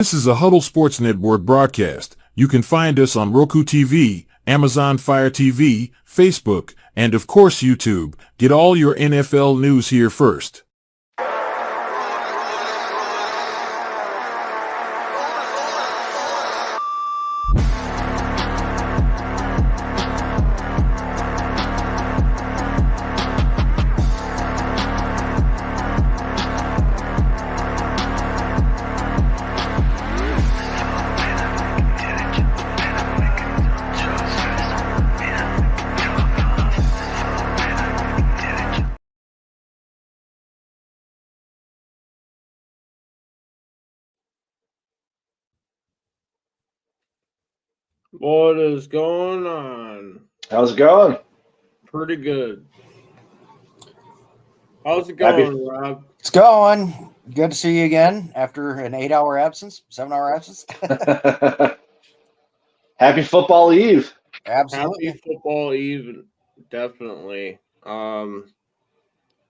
This is a Huddle Sports Network broadcast. You can find us on Roku TV, Amazon Fire TV, Facebook, and of course YouTube. Get all your NFL news here first. What is going on? How's it going? Pretty good. How's it going, Rob? It's going. Good to see you again after an 7-hour absence. Happy football eve. Absolutely. Happy football eve, definitely.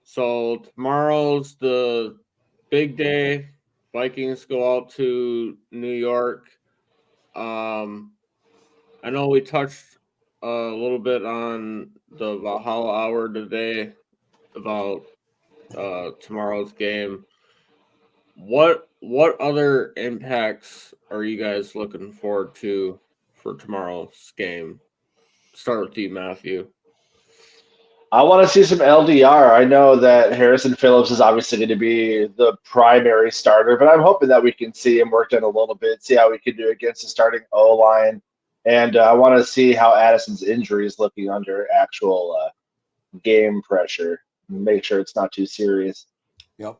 So tomorrow's the big day. Vikings go out to New York. I know we touched a little bit on the Valhalla Hour today about tomorrow's game. What other impacts are you guys looking forward to for tomorrow's game? Start with you, Matthew. I want to see some LDR. I know that Harrison Phillips is obviously going to be the primary starter, but I'm hoping that we can see him worked in a little bit, see how we can do against the starting O-line. And I want to see how Addison's injury is looking under actual game pressure. Make sure it's not too serious. Yep.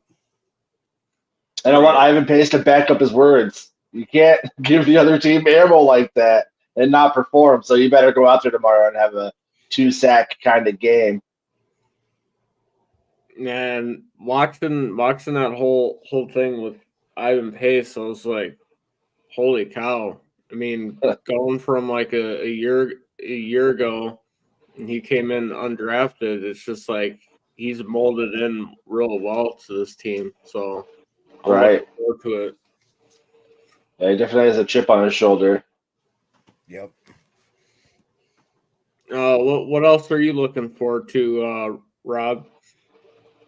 And I want Ivan Pace to back up his words. You can't give the other team ammo like that and not perform. So you better go out there tomorrow and have a 2-sack kind of game. And watching that whole thing with Ivan Pace, I was like, holy cow. I mean, going from like a year ago, and he came in undrafted, it's just like he's molded in real well to this team. So I'm looking forward to it. Yeah, he definitely has a chip on his shoulder. Yep. What else are you looking forward to, Rob?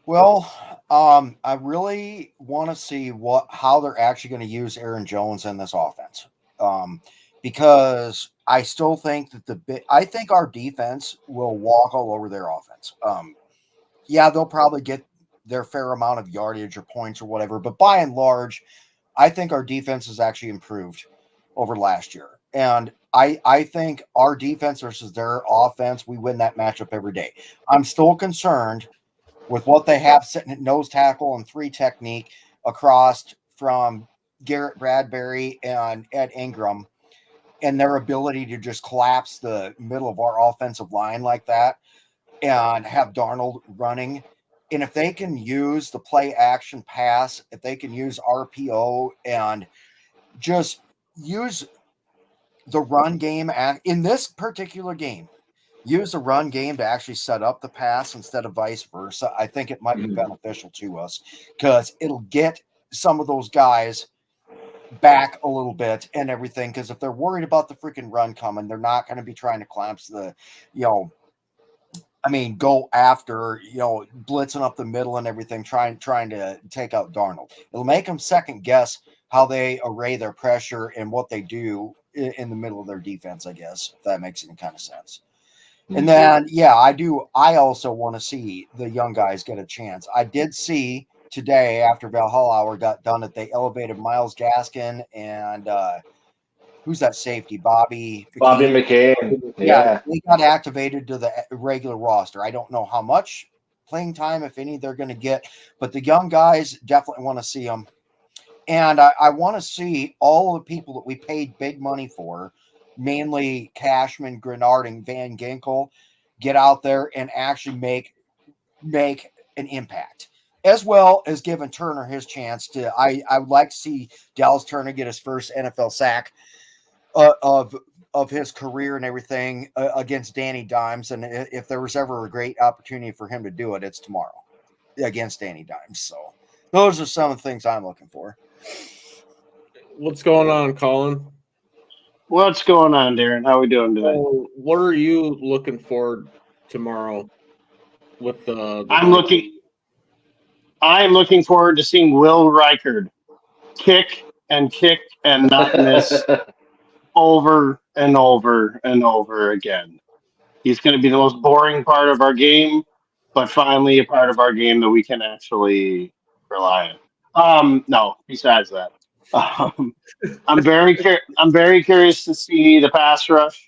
Well, I really want to see how they're actually going to use Aaron Jones in this offense. Because I still think that I think our defense will walk all over their offense. Yeah, they'll probably get their fair amount of yardage or points or whatever, but by and large, I think our defense has actually improved over last year. And I think our defense versus their offense, we win that matchup every day. I'm still concerned with what they have sitting at nose tackle and 3 technique across from Garrett Bradbury and Ed Ingram, and their ability to just collapse the middle of our offensive line like that and have Darnold running. And if they can use the play action pass, if they can use RPO and just use the run game in this particular game, use the run game to actually set up the pass instead of vice versa, I think it might be beneficial to us because it'll get some of those guys back a little bit and everything. Because if they're worried about the freaking run coming, they're not going to be trying to collapse go after, blitzing up the middle and everything, trying to take out Darnold. It'll make them second guess how they array their pressure and what they do in the middle of their defense, I guess, if that makes any kind of sense. And then, I also want to see the young guys get a chance. I did see today after Valhalla Hour got done that they elevated Myles Gaskin and who's that safety? Bobby McCain. Yeah. They got activated to the regular roster. I don't know how much playing time, if any, they're going to get, but the young guys definitely want to see them. And I want to see all of the people that we paid big money for, mainly Cashman, Grenard, and Van Ginkel, get out there and actually make an impact, as well as giving Turner his chance to. I would like to see Dallas Turner get his first NFL sack of his career and everything against Danny Dimes. And if there was ever a great opportunity for him to do it, it's tomorrow against Danny Dimes. So those are some of the things I'm looking for. What's going on, Colin? What's going on, Darren? How we doing today? So, what are you looking for tomorrow with the I'm looking forward to seeing Will Reichard kick and not miss over and over and over again. He's going to be the most boring part of our game, but finally a part of our game that we can actually rely on. No, besides that, um, I'm very curious to see the pass rush.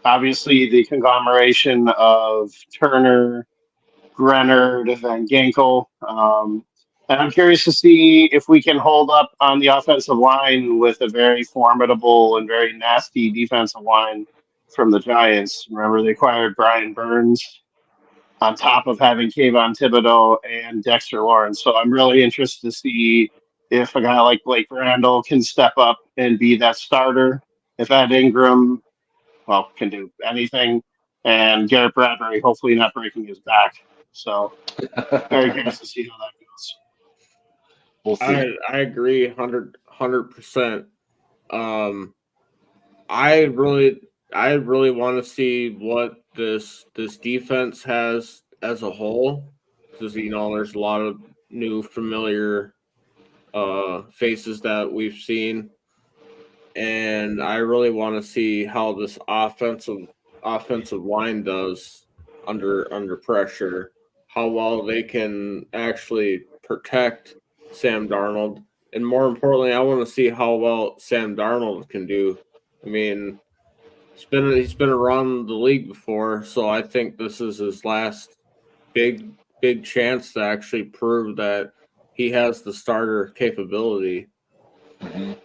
Obviously, the conglomeration of Turner, Grenard, and Ginkel. And I'm curious to see if we can hold up on the offensive line with a very formidable and very nasty defensive line from the Giants. Remember, they acquired Brian Burns on top of having Kayvon Thibodeau and Dexter Lawrence. So I'm really interested to see if a guy like Blake Randall can step up and be that starter. If Ed Ingram, well, can do anything. And Garrett Bradbury, hopefully not breaking his back. So very curious to see how that goes. We'll see. I agree 100%. I really want to see what this defense has as a whole, because there's a lot of new familiar faces that we've seen, and I really want to see how this offensive line does under pressure, how well they can actually protect Sam Darnold, and more importantly, I want to see how well Sam Darnold can do. I mean, he's been around the league before, so I think this is his last big chance to actually prove that he has the starter capability. Mhm.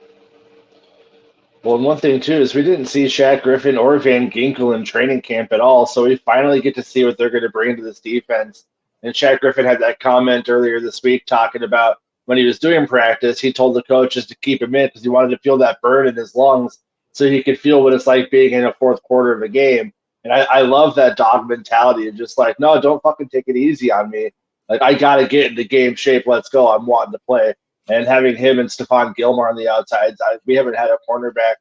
Well, and one thing too is we didn't see Shaq Griffin or Van Ginkel in training camp at all, so we finally get to see what they're going to bring to this defense. And Shaq Griffin had that comment earlier this week talking about when he was doing practice, he told the coaches to keep him in because he wanted to feel that burn in his lungs so he could feel what it's like being in a fourth quarter of a game. And I love that dog mentality of just like, no, don't fucking take it easy on me. Like, I got to get into game shape. Let's go. I'm wanting to play. And having him and Stephon Gilmore on the outsides, we haven't had a cornerback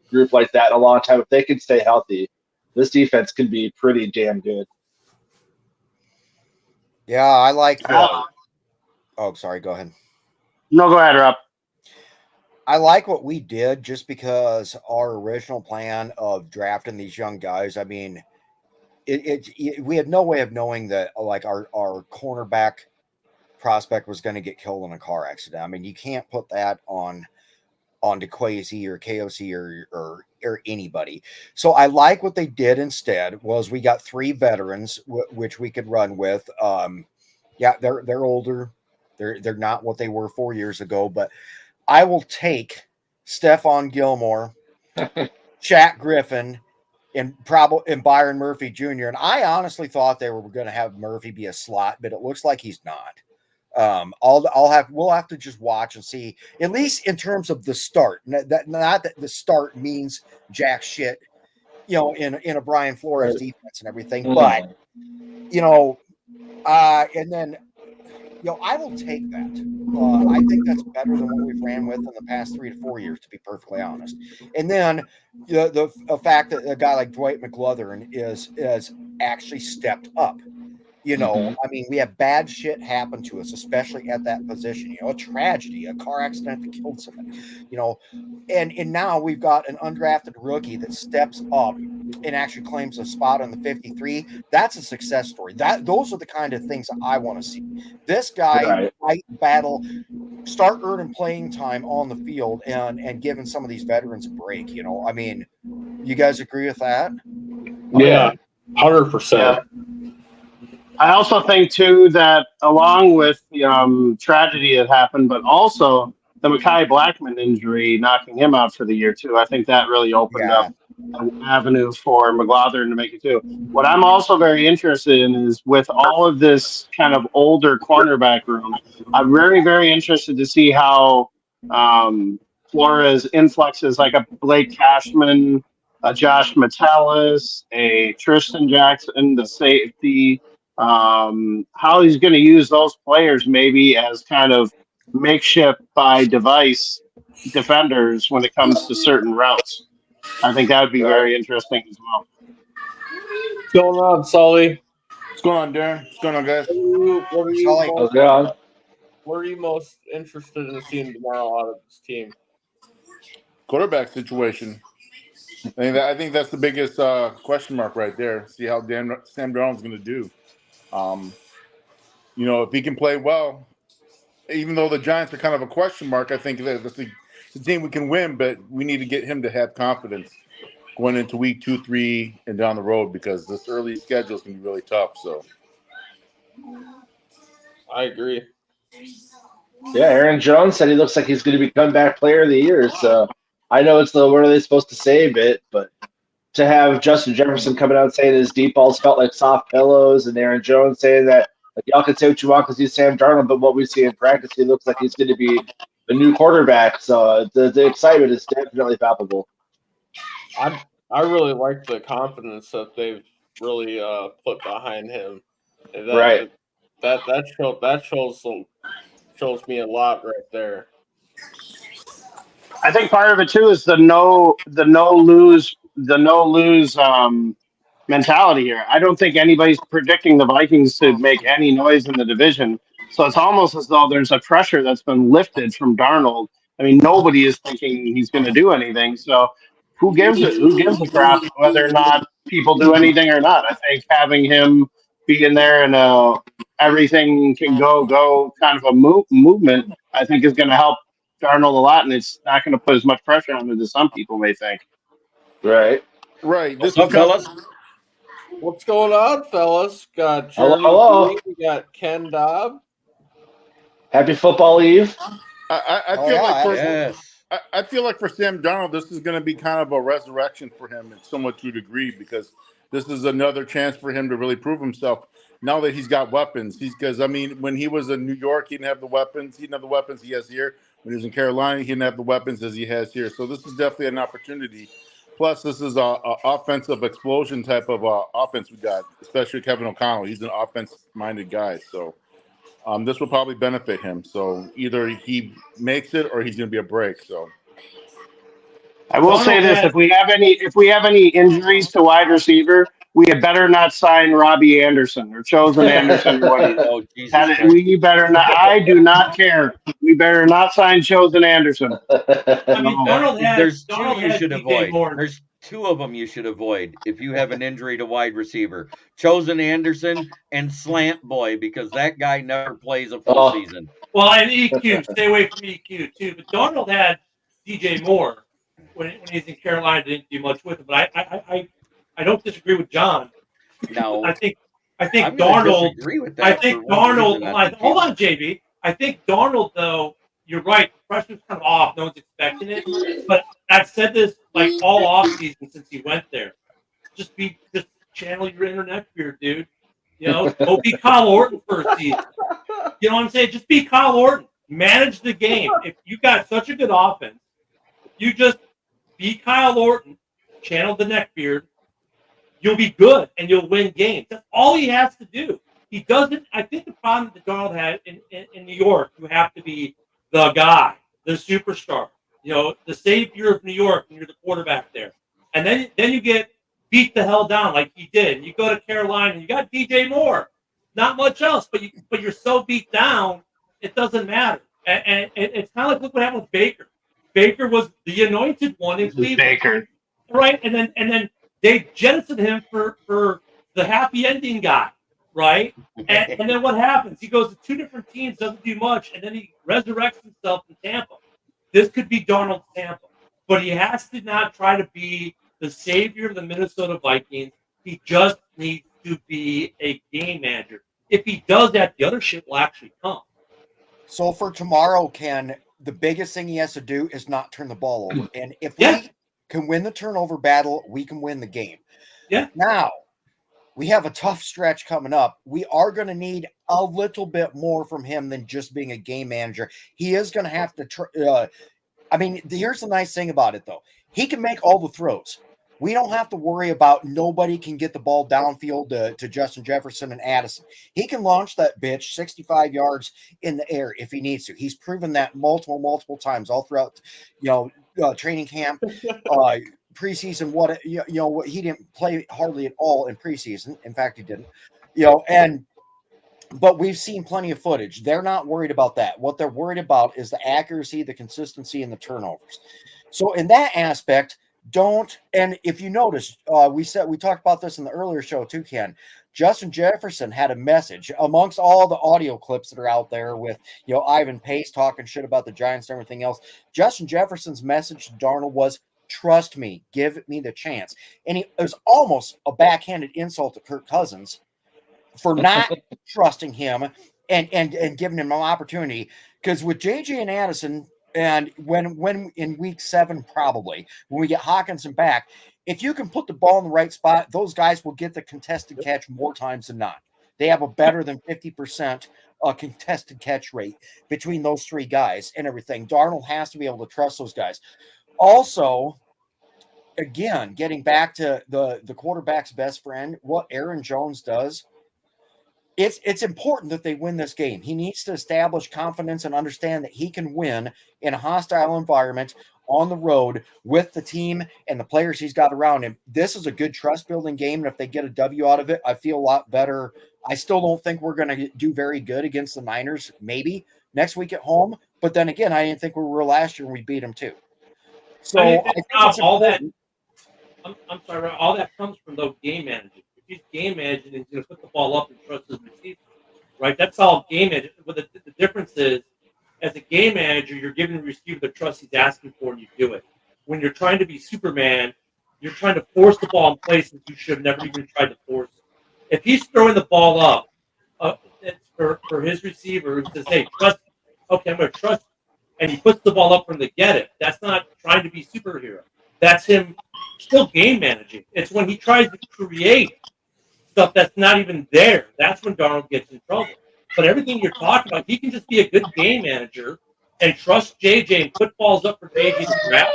group like that in a long time. If they can stay healthy, this defense can be pretty damn good. Yeah, I like the. Oh, sorry. Go ahead. No, go ahead, Rob. I like what we did just because our original plan of drafting these young guys. I mean, we had no way of knowing that like our cornerback prospect was going to get killed in a car accident. I mean, you can't put that on DeQuazy or KOC or anybody. So I like what they did instead was we got 3 veterans which we could run with. Yeah, they're older. They're not what they were 4 years ago, but I will take Stephon Gilmore, Shaq Griffin, and Byron Murphy Jr. And I honestly thought they were going to have Murphy be a slot, but it looks like he's not. We'll have to just watch and see, at least in terms of the start. Not that the start means jack shit, in a Brian Flores defense and everything, but and then I will take that. I think that's better than what we've ran with in the past 3 to 4 years, to be perfectly honest. And then the fact that a guy like Dwight McLaughlin is actually stepped up. I mean, we have bad shit happen to us, especially at that position. A tragedy, a car accident that killed somebody. And now we've got an undrafted rookie that steps up and actually claims a spot on the 53. That's a success story. Those are the kind of things I want to see. This guy fight, battle, start earning playing time on the field, and giving some of these veterans a break. I mean, you guys agree with that? Yeah, 100%. I also think too that along with the tragedy that happened, but also the Mekhi Blackman injury knocking him out for the year too, I think that really opened up an avenue for McLaughlin to make it too. What I'm also very interested in is with all of this kind of older cornerback room, I'm very, very interested to see how Flores influxes like a Blake Cashman, a Josh Metellus, a Tristan Jackson, the safety. How he's going to use those players maybe as kind of makeshift by device defenders when it comes to certain routes. I think that would be very interesting as well. What's going on, Sully? What's going on, Darren? What's going on, guys? What are you Sully. most, How's it going? what are you most interested in seeing tomorrow out of this team? Quarterback situation. I think that's the biggest question mark right there. See how Sam Darnold's going to do. If he can play well, even though the Giants are kind of a question mark, I think that that's the team we can win, but we need to get him to have confidence going into week 2, 3, and down the road because this early schedule is going to be really tough. So, I agree. Yeah, Aaron Jones said he looks like he's going to be comeback player of the year. So I know it's the what are they supposed to say bit, but to have Justin Jefferson coming out saying his deep balls felt like soft pillows, and Aaron Jones saying that like, y'all can say what you want because he's Sam Darnold, but what we see in practice, he looks like he's going to be the new quarterback. So the excitement is definitely palpable. I really like the confidence that they've really put behind him. And Right. that shows me a lot right there. I think part of it too is the no lose mentality here. I don't think anybody's predicting the Vikings to make any noise in the division. So it's almost as though there's a pressure that's been lifted from Darnold. I mean, nobody is thinking he's going to do anything. So who gives it? Who gives a crap whether or not people do anything or not? I think having him be in there and everything can go kind of a movement, I think is going to help Darnold a lot, and it's not going to put as much pressure on him as some people may think. Right. right. This What's up, fellas? What's going on, fellas? Got Hello, Jeremy hello. Green, we got Ken Dobb. Happy football eve. I feel Yes. I feel like for Sam Darnold, this is going to be kind of a resurrection for him, and somewhat to a degree, because this is another chance for him to really prove himself. Now that he's got weapons, when he was in New York, he didn't have the weapons. He didn't have the weapons he has here. When he was in Carolina, he didn't have the weapons as he has here. So this is definitely an opportunity. Plus, this is a offensive explosion type of offense we got, especially Kevin O'Connell. He's an offense-minded guy, so. This will probably benefit him. So either he makes it or he's going to be a break. So I will say this: if we have any injuries to wide receiver, we had better not sign Robbie Anderson or Chosen Anderson or what he is. Oh, Jesus Christ. We better not. I do not care. We better not sign Chosen Anderson. I mean, There's two Darnold you had should DJ avoid. Moore. There's two of them you should avoid if you have an injury to wide receiver. Chosen Anderson and Slant Boy, because that guy never plays a full season. Well, and EQ, stay away from EQ too. But Darnold had DJ Moore when he's in Carolina. Didn't do much with it, but I don't disagree with John. No, I think I'm Darnold. disagree with that. I think Darnold. Hold on, JB. I think Darnold, though. You're right. The pressure's kind of off. No one's expecting it. But I've said this like all offseason since he went there. Just channel your inner neck beard, dude. Go be Kyle Orton for a season. You know what I'm saying? Just be Kyle Orton. Manage the game. If you got such a good offense, you just be Kyle Orton, channel the neck beard, you'll be good and you'll win games. That's all he has to do. He doesn't. I think the problem that Darnold had in New York, you have to be the guy, the superstar, the savior of New York, and you're the quarterback there. And then you get beat the hell down like he did. And you go to Carolina and you got DJ Moore. Not much else, but you're so beat down, it doesn't matter. And it's kind of like look what happened with Baker. Baker was the anointed one in Cleveland. Baker. Right? And then they jettisoned him for the happy ending guy. Right? And then what happens? He goes to two different teams, doesn't do much, and then he resurrects himself in Tampa. This could be Darnold's Tampa. But he has to not try to be the savior of the Minnesota Vikings. He just needs to be a game manager. If he does that, the other shit will actually come. So for tomorrow, Ken, the biggest thing he has to do is not turn the ball over. And if we can win the turnover battle, we can win the game. Yeah. Now, we have a tough stretch coming up. We are going to need a little bit more from him than just being a game manager. He is going to have to here's the nice thing about it, though. He can make all the throws. We don't have to worry about nobody can get the ball downfield to Justin Jefferson and Addison. He can launch that bitch 65 yards in the air if he needs to. He's proven that multiple times all throughout, training camp, preseason. He didn't play hardly at all in preseason. In fact, he didn't. But we've seen plenty of footage. They're not worried about that. What they're worried about is the accuracy, the consistency, and the turnovers. So in that aspect, and if you notice, we talked about this in the earlier show too, Ken. Justin Jefferson had a message amongst all the audio clips that are out there with, Ivan Pace talking shit about the Giants and everything else. Justin Jefferson's message to Darnold was, trust me, give me the chance. And it was almost a backhanded insult to Kirk Cousins for not trusting him and giving him an opportunity. Because with JJ and Addison, and when in week 7, probably when we get Hawkinson back, if you can put the ball in the right spot, those guys will get the contested catch more times than not. They have a better than 50% contested catch rate between those 3 guys and everything. Darnold has to be able to trust those guys. Also, again, getting back to the quarterback's best friend, what Aaron Jones does, it's important that they win this game. He needs to establish confidence and understand that he can win in a hostile environment on the road with the team and the players he's got around him. This is a good trust-building game, and if they get a W out of it, I feel a lot better. I still don't think we're going to do very good against the Niners, maybe next week at home. But then again, I didn't think we were last year when we beat them too. So I think it's all that. important. I'm sorry, all that comes from those game managers. If he's game managing, he's going to put the ball up and trust his receiver, right? That's all game managing. But the difference is, as a game manager, you're giving the receiver the trust he's asking for, and you do it. When you're trying to be Superman, you're trying to force the ball in places you should have never even tried to force it. If he's throwing the ball up for his receiver who says, hey, trust me. Okay, I'm going to trust you. And he puts the ball up for him to get it. That's not trying to be superhero. That's him still game managing. It's when he tries to create stuff that's not even there. That's when Darnold gets in trouble. But everything you're talking about, he can just be a good game manager and trust JJ and put balls up for JJ to grab,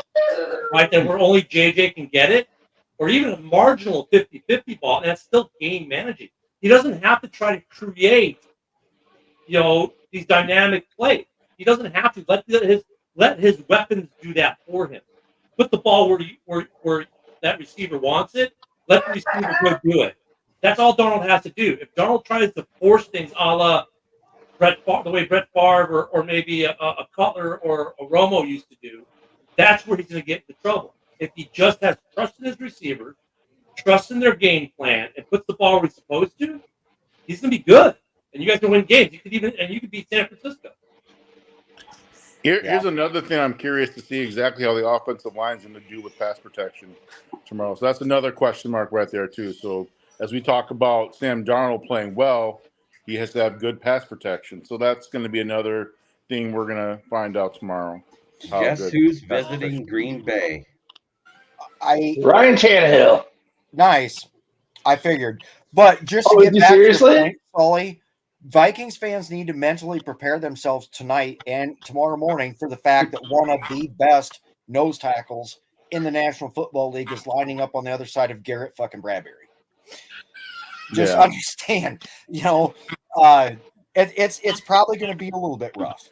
right? That where only JJ can get it, or even a marginal 50-50 ball, and that's still game managing. He doesn't have to try to create, these dynamic plays. He doesn't have to let his weapons do that for him. Put the ball where that receiver wants it. Let the receiver go do it. That's all Darnold has to do. If Darnold tries to force things a la the way Brett Favre or maybe a Cutler or a Romo used to do, that's where he's going to get into trouble. If he just has trust in his receivers, trust in their game plan, and puts the ball where he's supposed to, he's going to be good. And you guys can win games. You could beat San Francisco. Here's another thing I'm curious to see exactly how the offensive line is going to do with pass protection tomorrow. So that's another question mark right there, too. So as we talk about Sam Darnold playing well, he has to have good pass protection. So that's going to be another thing we're going to find out tomorrow. Guess who's visiting Green Bay? Ryan Tannehill. Nice. I figured. But just to get back to your point, Sully, Vikings fans need to mentally prepare themselves tonight and tomorrow morning for the fact that one of the best nose tackles in the National Football League is lining up on the other side of Garrett fucking Bradbury. Just understand, it's probably going to be a little bit rough,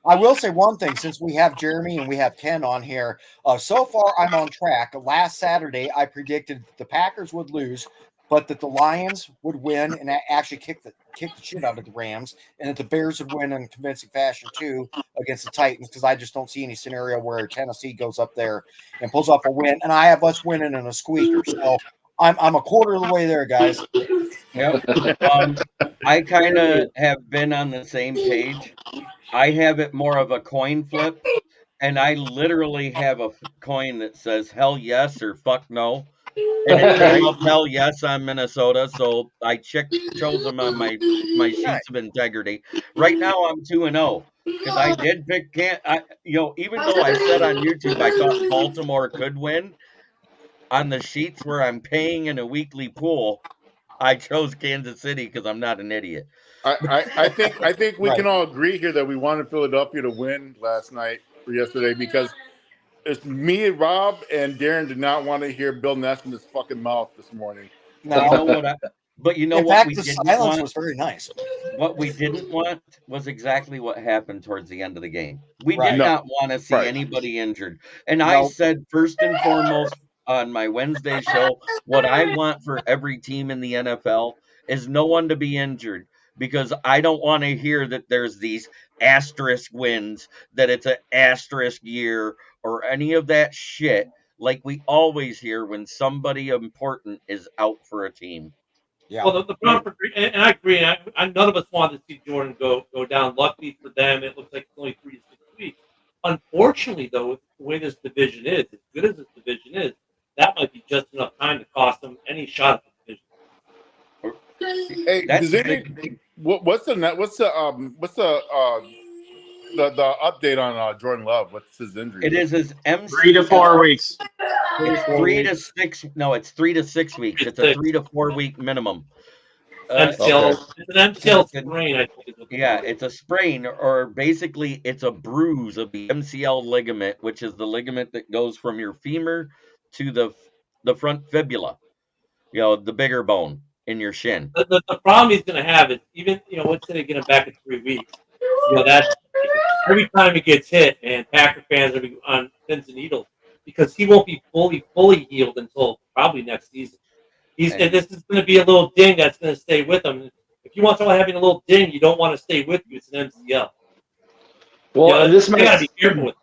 I will say one thing, since we have Jeremy and we have Ken on here. So far, I'm on track. Last Saturday, I predicted the Packers would lose, but that the Lions would win and actually kick the shit out of the Rams, and that the Bears would win in convincing fashion too against the Titans, because I just don't see any scenario where Tennessee goes up there and pulls off a win, and I have us winning in a squeaker. So I'm a quarter of the way there, guys. Yep. I kind of have been on the same page. I have it more of a coin flip, and I literally have a coin that says hell yes or fuck no. And it came up hell yes on Minnesota, so I chose them on my sheets of integrity. Right now I'm 2-0 because I did pick even though I said on YouTube I thought Baltimore could win, on the sheets where I'm paying in a weekly pool, I chose Kansas City because I'm not an idiot. I think we can all agree here that we wanted Philadelphia to win last night or yesterday because It's me, Rob, and Darren did not want to hear Bill Ness in his fucking mouth this morning. But you know what? But you know In what fact, we the didn't silence want. was very nice. What we didn't want was exactly what happened towards the end of the game. We Right. did No. not want to see Right. anybody injured. And I Nope. said, first and foremost, on my Wednesday show, what I want for every team in the NFL is no one to be injured, because I don't want to hear that there's these asterisk wins, that it's an asterisk year, or any of that shit like we always hear when somebody important is out for a team. Yeah. Well, the problem for and I agree. None of us wanted to see Jordan go down. Luckily for them, it looks like it's only 3 to 6 weeks. Unfortunately, though, the way this division is, as good as this division is, that might be just enough time to cost them any shot at the division. Hey, That's does any, what's the update on Jordan Love? What's his injury? It is his MCL. 3 to 4 weeks. It's 3 to 6. No, it's 3 to 6 weeks. It's a 3 to 4 week minimum. MCL, it's an MCL sprain, I think. Yeah, it's a sprain, or basically it's a bruise of the MCL ligament, which is the ligament that goes from your femur to the front fibula. The bigger bone in your shin. The problem he's going to have is, even, let's say they get him back in 3 weeks. That every time he gets hit, and Packer fans are on pins and needles, because he won't be fully healed until probably next season. And this is going to be a little ding that's going to stay with him. If you want someone having a little ding, you don't want to stay with you. It's an MCL. Well, this might gotta be careful with.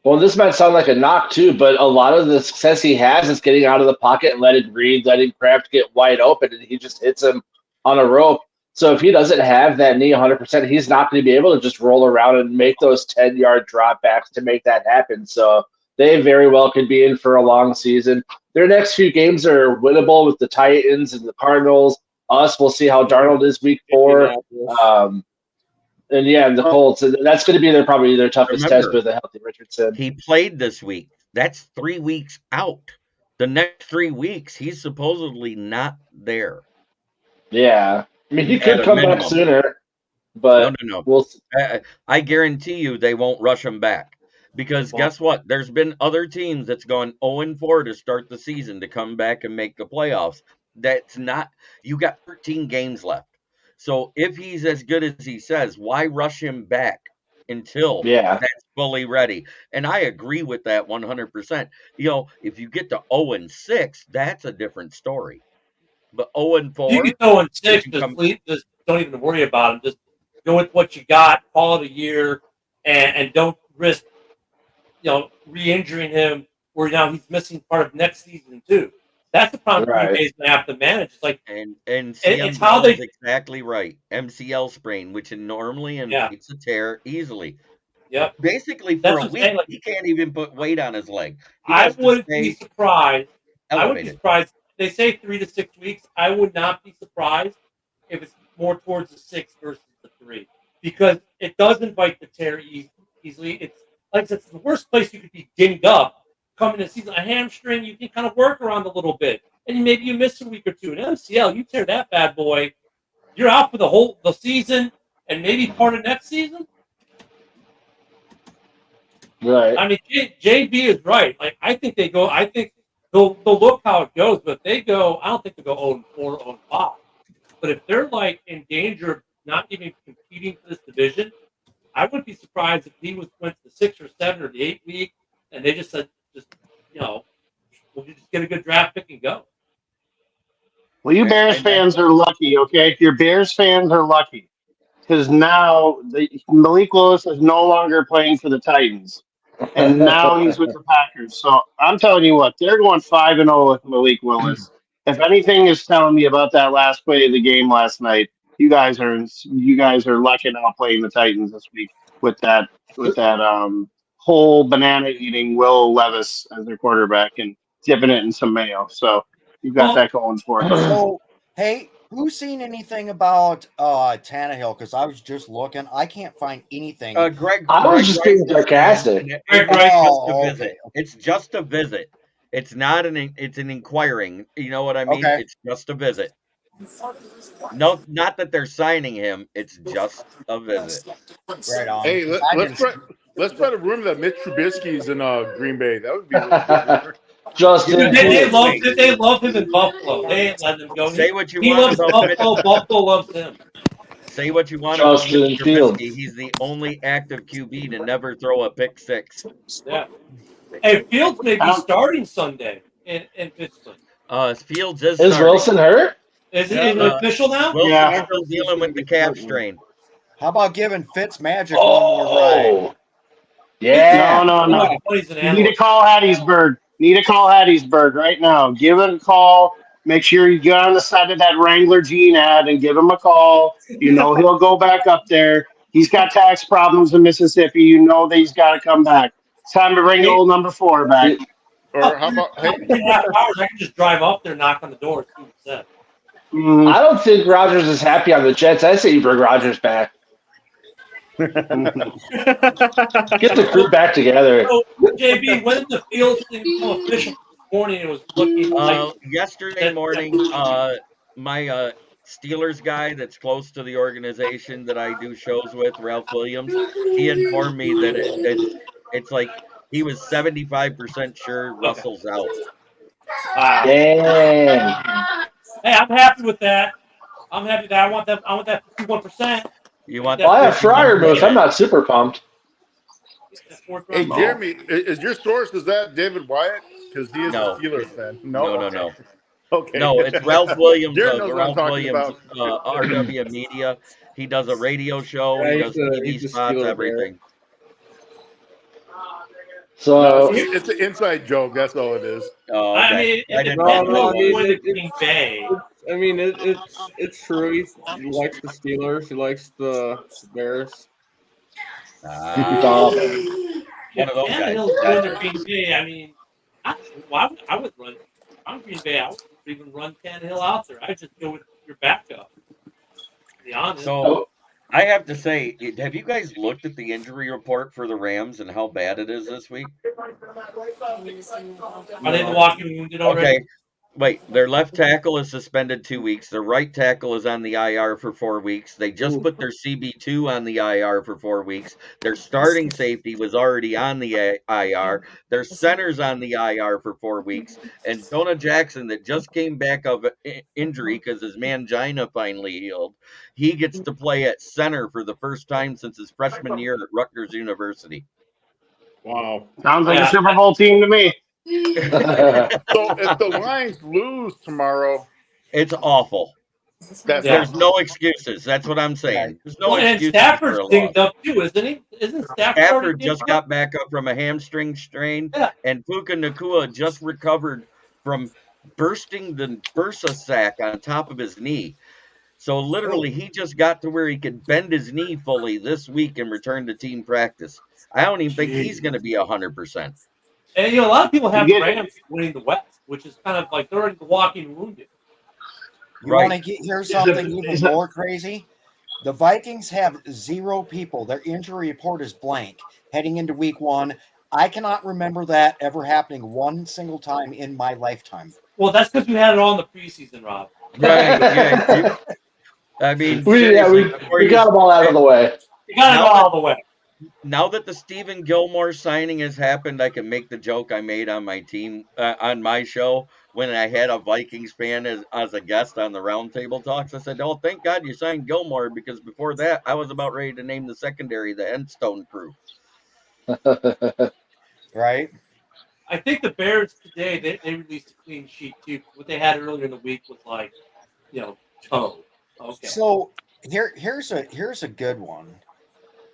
Well, this might sound like a knock too, but a lot of the success he has is getting out of the pocket and letting Kraft get wide open, and he just hits him on a rope. So if he doesn't have that knee 100%, he's not going to be able to just roll around and make those 10-yard dropbacks to make that happen. So they very well could be in for a long season. Their next few games are winnable with the Titans and the Cardinals. We'll see how Darnold is week 4. And the Colts. That's going to be probably their toughest test with a healthy Richardson. He played this week. That's 3 weeks out. The next 3 weeks, he's supposedly not there. Yeah. I mean, he could come back sooner, but no. We'll see. I guarantee you they won't rush him back, because guess what? There's been other teams that's gone 0-4 to start the season to come back and make the playoffs. That's not – you got 13 games left. So if he's as good as he says, why rush him back until that's fully ready? And I agree with that 100%. If you get to 0-6, that's a different story. But 0-4, you get 0-6, just don't even worry about him. Just go with what you got, call it a year, and don't risk, re-injuring him where now he's missing part of next season too. That's the problem Green Bay's going to have to manage. It's like, and it's how they exactly right. MCL sprain, which normally inflates a tear easily. Yep. Basically, for a week, he can't even put weight on his leg. I wouldn't be surprised. Elevated. I would be surprised. They say 3 to 6 weeks. I would not be surprised if it's more towards the 6 versus the 3, because it does invite the tear easily. It's like it's the worst place you could be dinged up. Coming to season, a hamstring, you can kind of work around a little bit, and maybe you miss a week or two. An MCL, you tear that bad boy, you're out for the season and maybe part of next season. Right. I mean, JB is right. Like, I think they go. I think they'll look how it goes, but if they go, I don't think they'll go 0-4, 0-5. But if they're like in danger of not even competing for this division, I wouldn't be surprised if he went to the 6 or 7 or the 8 week, and they just said, we'll just get a good draft pick and go. Well, you Bears fans are lucky, okay? Your Bears fans are lucky, because now Malik Willis is no longer playing for the Titans, and now he's with the Packers. So I'm telling you what, they're going 5-0 with Malik Willis. If anything is telling me about that last play of the game last night, you guys are lucking out playing the Titans this week with that whole banana eating Will Levis as their quarterback and dipping it in some mayo. So you've got that going for it. So, hey, who's seen anything about Tannehill? Because I was just looking. I can't find anything. Greg, I was just being sarcastic. It's just a visit. It's not it's an inquiring. You know what I mean? Okay. It's just a visit. No, not that they're signing him. It's just a visit. Right on. Hey, Let's try to rumor that Mitch Trubisky's in Green Bay. That would be a really good rumor. Justin Dude, they Fields. love him in Buffalo. They ain't letting him go. Say what you He want loves about Mitch. Buffalo. Buffalo loves him. Say what you want about Mitch Justin Fields. Trubisky. He's the only active QB to never throw a pick six. Yeah. Hey, Fields may I be don't- starting Sunday in Pittsburgh. Fields is Is starting. Wilson hurt? Is it Yeah. official now? Wilson's Yeah. still dealing with the calf strain. How about giving Fitz Magic one more ride? Oh, yeah. No. He's an You need to analyst. call Hattiesburg right now. Give it a call. Make sure you get on the side of that Wrangler Gene ad and give him a call. You know he'll go back up there. He's got tax problems in Mississippi. You know that he's got to come back. It's time to bring old number 4 back. Or how about hey? 3.5 hours. I can just drive up there, knock on the door, see what's up. Mhm. I don't think Rodgers is happy on the Jets. I say you bring Rodgers back. Get the crew back together. So, JB, when did the Fields thing become official? This morning it was looking like Yesterday morning, my Steelers guy that's close to the organization that I do shows with, Ralph Williams, he informed me that it's like he was 75% sure Russell's out. wow. Dang. Hey, I'm happy with that. I'm happy that I want that 51%. You want Well, I have 51%? Fryer moves. I'm not super pumped. Hey, Jeremy, is your source is that David Wyatt? Because he is No. a Steelers fan. No. Okay. No, it's Ralph Williams. Jared knows what I'm Ralph talking Williams, about. RW Media. He does a radio show. Yeah, He does TV he's a spots, Steeler everything. So No, it's an inside joke. That's all it is. Oh, I okay. mean, I it didn't depends know. on going to Green Bay. I mean, it's true. He likes the Steelers. He likes the Bears. Dom. One of those guys. Tannehill's going to Green Bay. I mean, I would run. If I'm Green Bay, I wouldn't even run Tannehill out there. I'd just go with your backup. To be honest. So I have to say, have you guys looked at the injury report for the Rams and how bad it is this week? Are they the walking wounded already? Okay. Wait, their left tackle is suspended 2 weeks. Their right tackle is on the IR for 4 weeks. They just put their CB2 on the IR for 4 weeks. Their starting safety was already on the IR. Their center's on the IR for 4 weeks. And Jonah Jackson, that just came back of injury because his mangina finally healed, he gets to play at center for the first time since his freshman year at Rutgers University. Wow. Sounds like a Super Bowl team to me. So if the Lions lose tomorrow, It's awful. There's no excuses. That's what I'm saying. There's no and excuses. Stafford's for a dinged loss. up too, isn't he? Isn't Stafford just got back up from a hamstring strain, and Puka Nacua just recovered from bursting the bursa sac on top of his knee. So literally, he just got to where he could bend his knee fully this week and return to team practice. I don't even think he's going to be 100%. And a lot of people have Rams winning the West, which is kind of like they're already walking wounded. You want to hear something even more crazy? The Vikings have 0 people. Their injury report is blank heading into week 1. I cannot remember that ever happening one single time in my lifetime. Well, that's because we had it all in the preseason, Rob. Right. Yeah. I mean, we got them all out of the way. You got it all out of the way. Now that the Stephen Gilmore signing has happened, I can make the joke I made on my team, on my show, when I had a Vikings fan as a guest on the Roundtable Talks. I said, oh, thank God you signed Gilmore, because before that, I was about ready to name the secondary the Enstone Crew. Right? I think the Bears today, they released a clean sheet, too. What they had earlier in the week was like, toe. Okay. So here's a good one.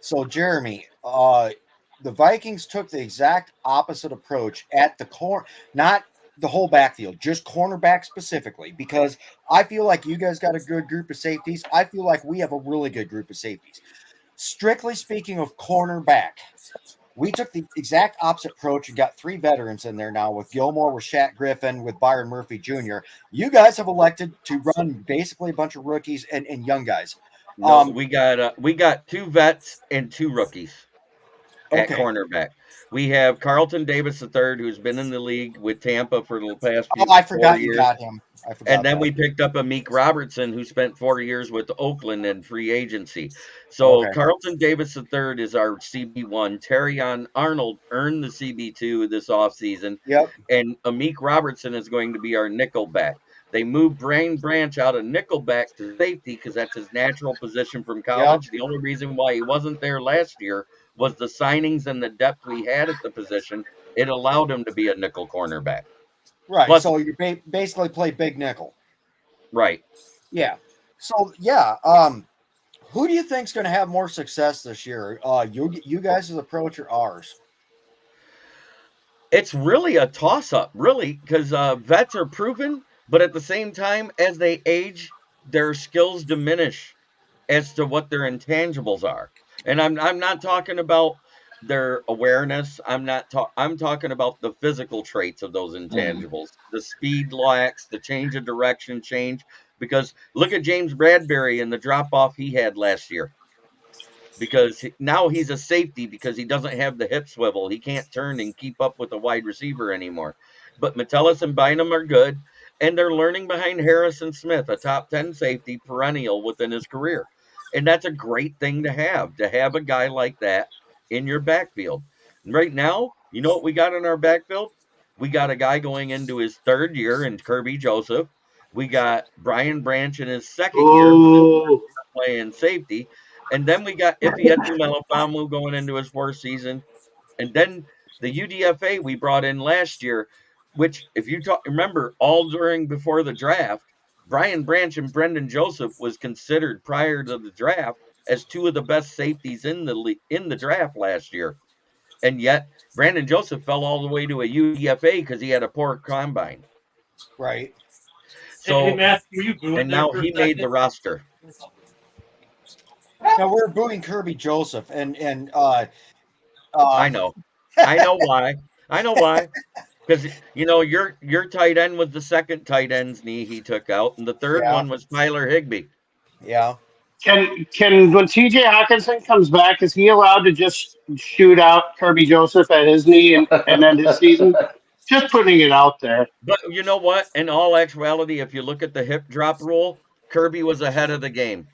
So Jeremy, the Vikings took the exact opposite approach at the corner, not the whole backfield, just cornerback specifically, because I feel like you guys got a good group of safeties. I feel like we have a really good group of safeties. Strictly speaking of cornerback, we took the exact opposite approach and got 3 veterans in there now with Gilmore, with Shaq Griffin, with Byron Murphy Jr. You guys have elected to run basically a bunch of rookies and young guys. No, we got 2 vets and 2 rookies. at Okay. cornerback. We have Carlton Davis III, who's been in the league with Tampa for the past Oh, I 4 forgot you years. got him. I forgot And then that. we picked up Amik Robertson, who spent 4 years with Oakland in free agency. So Okay. Carlton Davis III is our CB1. Terrion Arnold earned the CB2 this offseason. Yep. And Amik Robertson is going to be our nickelback. They moved Brian Branch out of nickelback to safety because that's his natural position from college. The only reason why he wasn't there last year was the signings and the depth we had at the position. It allowed him to be a nickel cornerback. Right. Plus, So you basically play big nickel. right. Yeah. So yeah. Who do you think's going to have more success this year? You guys' approach or ours? It's really a toss-up, really, because vets are proven, but at the same time, as they age, their skills diminish as to what their intangibles are. And I'm not talking about their awareness. I'm talking about the physical traits of those intangibles. The speed lacks, the change of direction change. Because look at James Bradbury and the drop-off he had last year. Because now he's a safety because he doesn't have the hip swivel. He can't turn and keep up with a wide receiver anymore. But Metellus and Bynum are good, and they're learning behind Harrison Smith, a top 10 safety perennial within his career. And that's a great thing to have a guy like that in your backfield. And right now, you know what we got in our backfield? We got a guy going into his 3rd year in Kirby Joseph. We got Brian Branch in his 2nd year playing safety. And then we got Ifeatu Melifamu going into his 4th season. And then the UDFA we brought in last year, which if you remember all before the draft, Brian Branch and Brendan Joseph was considered prior to the draft as 2 of the best safeties in the draft last year. And yet Brandon Joseph fell all the way to a UDFA because he had a poor combine. Right. So Hey, Matthew, were you booing and there now for a he made the second? roster. Now we're booing Kirby Joseph, and I know why. I know why. Because your tight end was the 2nd tight end's knee he took out, and the 3rd Yeah. one was Tyler Higbee. Yeah. Can when TJ Hawkinson comes back, is he allowed to just shoot out Kirby Joseph at his knee and end his season? Just putting it out there. But you know what? In all actuality, if you look at the hip drop rule, Kirby was ahead of the game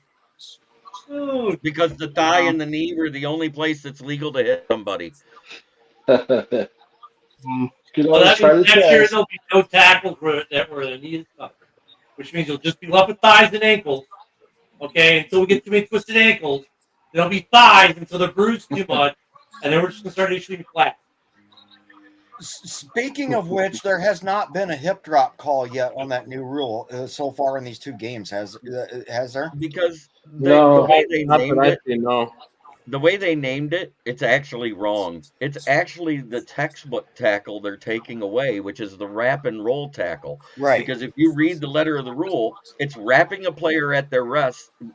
Dude, because the thigh and the knee were the only place that's legal to hit somebody. Could well, always that try means the next year chest. there'll be no tackles where the knee is covered, which means you'll just be left with thighs and ankles. Okay, until we get too many twisted ankles, there'll be thighs until they're bruised too much, and then we're just gonna start issuing flat. Speaking of which, there has not been a hip drop call yet on that new rule so far in these 2 games. Has there? Because the No. way they Not named that it, I see, no. the way they named it, it's actually wrong. It's actually the textbook tackle they're taking away, which is the wrap and roll tackle. Right. Because if you read the letter of the rule, it's wrapping a player at their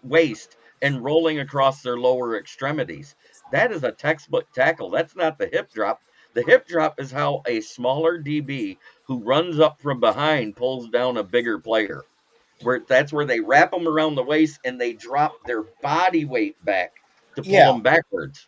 waist and rolling across their lower extremities. That is a textbook tackle. That's not the hip drop. The hip drop is how a smaller DB who runs up from behind pulls down a bigger player. That's where they wrap them around the waist and they drop their body weight back to pull them backwards.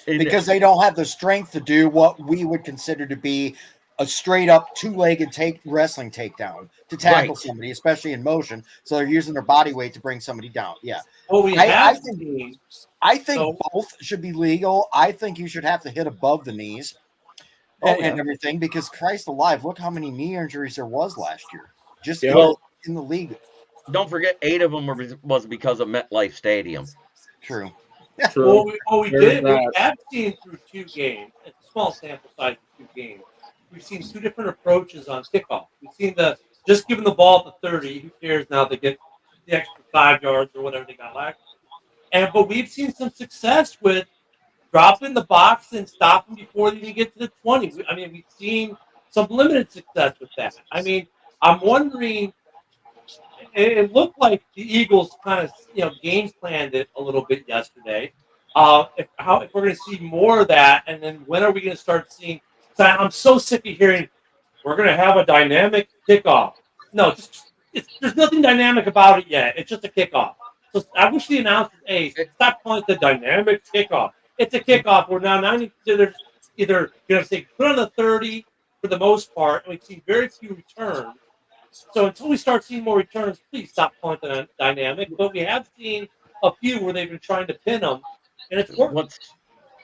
Because they don't have the strength to do what we would consider to be a straight up 2-legged wrestling takedown to tackle somebody, especially in motion. So they're using their body weight to bring somebody down. Yeah. Well, I think both should be legal. I think you should have to hit above the knees and everything because Christ alive, look how many knee injuries there was last year. Just in the league. Don't forget 8 of them was because of MetLife Stadium. True. Well, we have seen through 2 games, it's a small sample size of 2 games. We've seen 2 different approaches on kickoff. We've seen just giving the ball at the 30. Who cares now to get the extra 5 yards or whatever they got last year. But we've seen some success with dropping the box and stopping before they even get to the 20. We've seen some limited success with that. I'm wondering. It looked like the Eagles kind of, game planned it a little bit yesterday. If we're going to see more of that, and then when are we going to start seeing? I'm so sick of hearing we're going to have a dynamic kickoff. No, there's nothing dynamic about it yet. It's just a kickoff. So I wish the announcers, stop calling it the dynamic kickoff. it's a kickoff. We're now 90. They're either going to say put on the 30 for the most part, and we see very few returns. So until we start seeing more returns, please stop calling it the dynamic. But we have seen a few where they've been trying to pin them, and it's worked.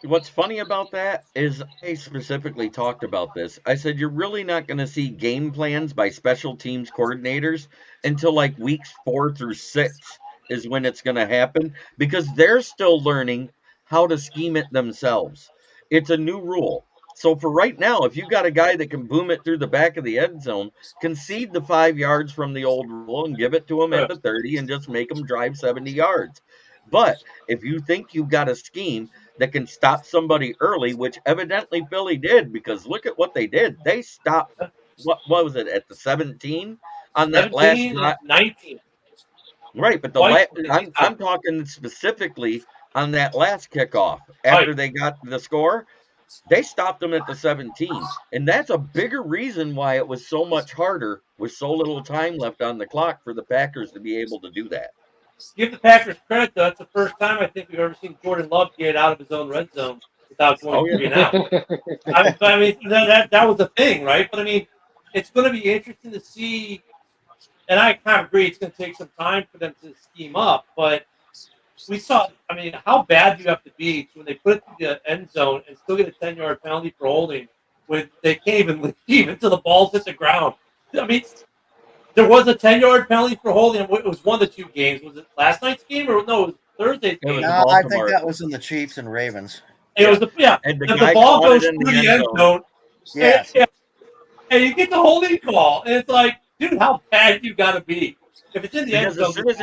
What's funny about that is I specifically talked about this. I said you're really not going to see game plans by special teams coordinators until like weeks 4 through 6 is when it's going to happen because they're still learning how to scheme it themselves. It's a new rule. So for right now, if you got a guy that can boom it through the back of the end zone, concede the 5 yards from the old rule and give it to him at the 30 and just make them drive 70 yards. But if you think you've got a scheme that can stop somebody early, which evidently Philly did, because look at what they did. They stopped, what was it, at the 17 on that last 17 drive? and 19. Right, but I'm talking specifically on that last kickoff after they got the score. They stopped them at the 17, and that's a bigger reason why it was so much harder with so little time left on the clock for the Packers to be able to do that. Give the Packers credit, though. It's the first time I think we've ever seen Jordan Love get out of his own red zone without going 3 and out. I mean, that was the thing, right? But I mean, it's going to be interesting to see. And I kind of agree it's going to take some time for them to scheme up. But we saw, I mean, how bad do you have to be when they put it to the end zone and still get a 10-yard penalty for holding when they can't even leave until the ball's hit the ground? I mean, there was a 10-yard penalty for holding. It was one of the 2 games. Was it last night's game or no? It was Thursday's game. No, I think that was in the Chiefs and Ravens. It was and the ball goes through the end zone. Yes. And you get the holding call, and it's like, dude, how bad you got to be? If it's in the end zone, as soon as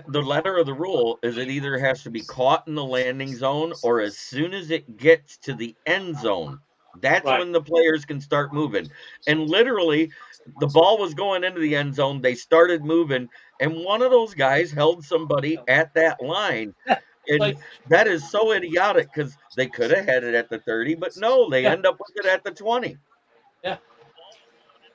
the letter of the rule is it either has to be caught in the landing zone or as soon as it gets to the end zone. That's when the players can start moving. And literally, the ball was going into the end zone. They started moving, and one of those guys held somebody at that line. And that is so idiotic because they could have had it at the 30, but no, they end up with it at the 20. Yeah.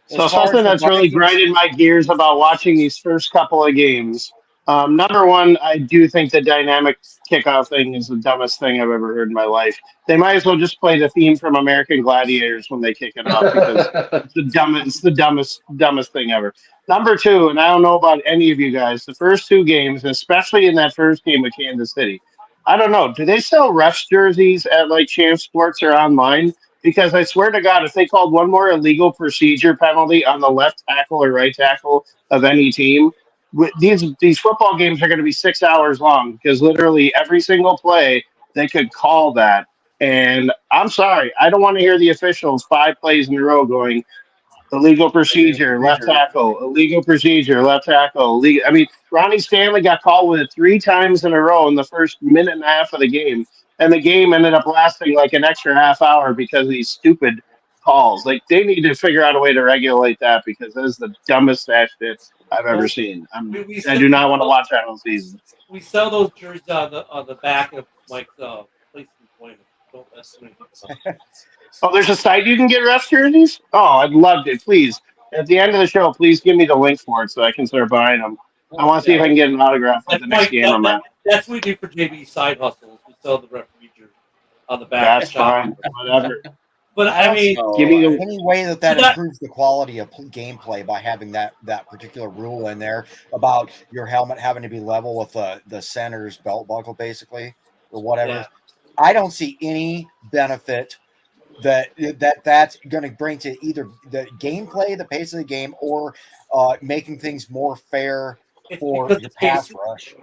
So something that's really grinded my gears about watching these first couple of games. Number one, I do think the dynamic kickoff thing is the dumbest thing I've ever heard in my life. They might as well just play the theme from American Gladiators when they kick it off because it's the dumbest thing ever. Number two, and I don't know about any of you guys, the first 2 games, especially in that first game with Kansas City, I don't know. Do they sell refs jerseys at like Champ Sports or online? Because I swear to God, if they called one more illegal procedure penalty on the left tackle or right tackle of any team, these football games are going to be 6 hours long because literally every single play they could call that. And I'm sorry, I don't want to hear the officials 5 plays in a row going illegal procedure, left tackle, illegal procedure, left tackle. I mean, Ronnie Stanley got called with it 3 times in a row in the first minute and a half of the game. And the game ended up lasting like an extra half hour because of these stupid calls. Like, they need to figure out a way to regulate that because that is the dumbest ass shit I've ever seen. I do not want to watch that whole season. We sell those jerseys on the back of like the place of employment. Don't mess with me. Oh, there's a site you can get ref jerseys? Oh, I'd love it. Please. At the end of the show, please give me the link for it so I can start buying them. I want to see if I can get an autograph at the next game I'm at. That's what we do for JB's side hustles. We sell the referee jersey on the back. That's fine. Whatever. But I mean, give me any way that improves the quality of gameplay by having that particular rule in there about your helmet having to be level with the center's belt buckle, basically, or whatever. Yeah. I don't see any benefit that's going to bring to either the gameplay, the pace of the game, or making things more fair for the pass rush.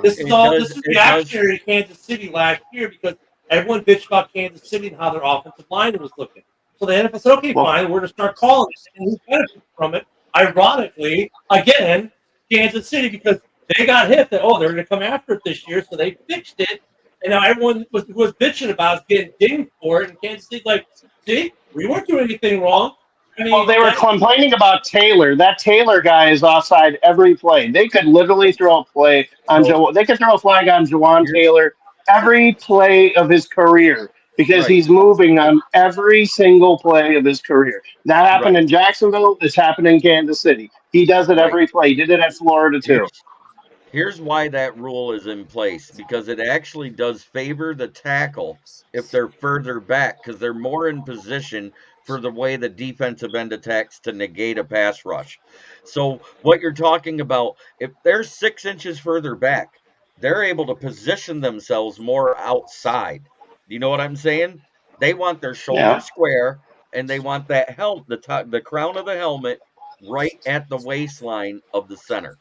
This is reactionary to Kansas City last year because everyone bitched about Kansas City and how their offensive line was looking. So the NFL said, okay, fine, we're going to start calling it. And who benefited from it? Ironically, again, Kansas City, because they got hit that, they're going to come after it this year, so they fixed it. And now everyone was bitching about is getting dinged for it. And Kansas City's like, see, we weren't doing anything wrong. I mean, they were complaining about Taylor. That Taylor guy is offside every play. They could literally throw a play on they could throw a flag on Jawan Taylor every play of his career because he's moving on every single play of his career. That happened in Jacksonville. It's happened in Kansas City. He does it every play. He did it at Florida too. Here's why that rule is in place, because it actually does favor the tackle if they're further back, because they're more in position for the way the defensive end attacks to negate a pass rush. So, what you're talking about, if they're 6 inches further back, they're able to position themselves more outside. Do you know what I'm saying? They want their Yeah. shoulders square and they want that the crown of the helmet right at the waistline of the center.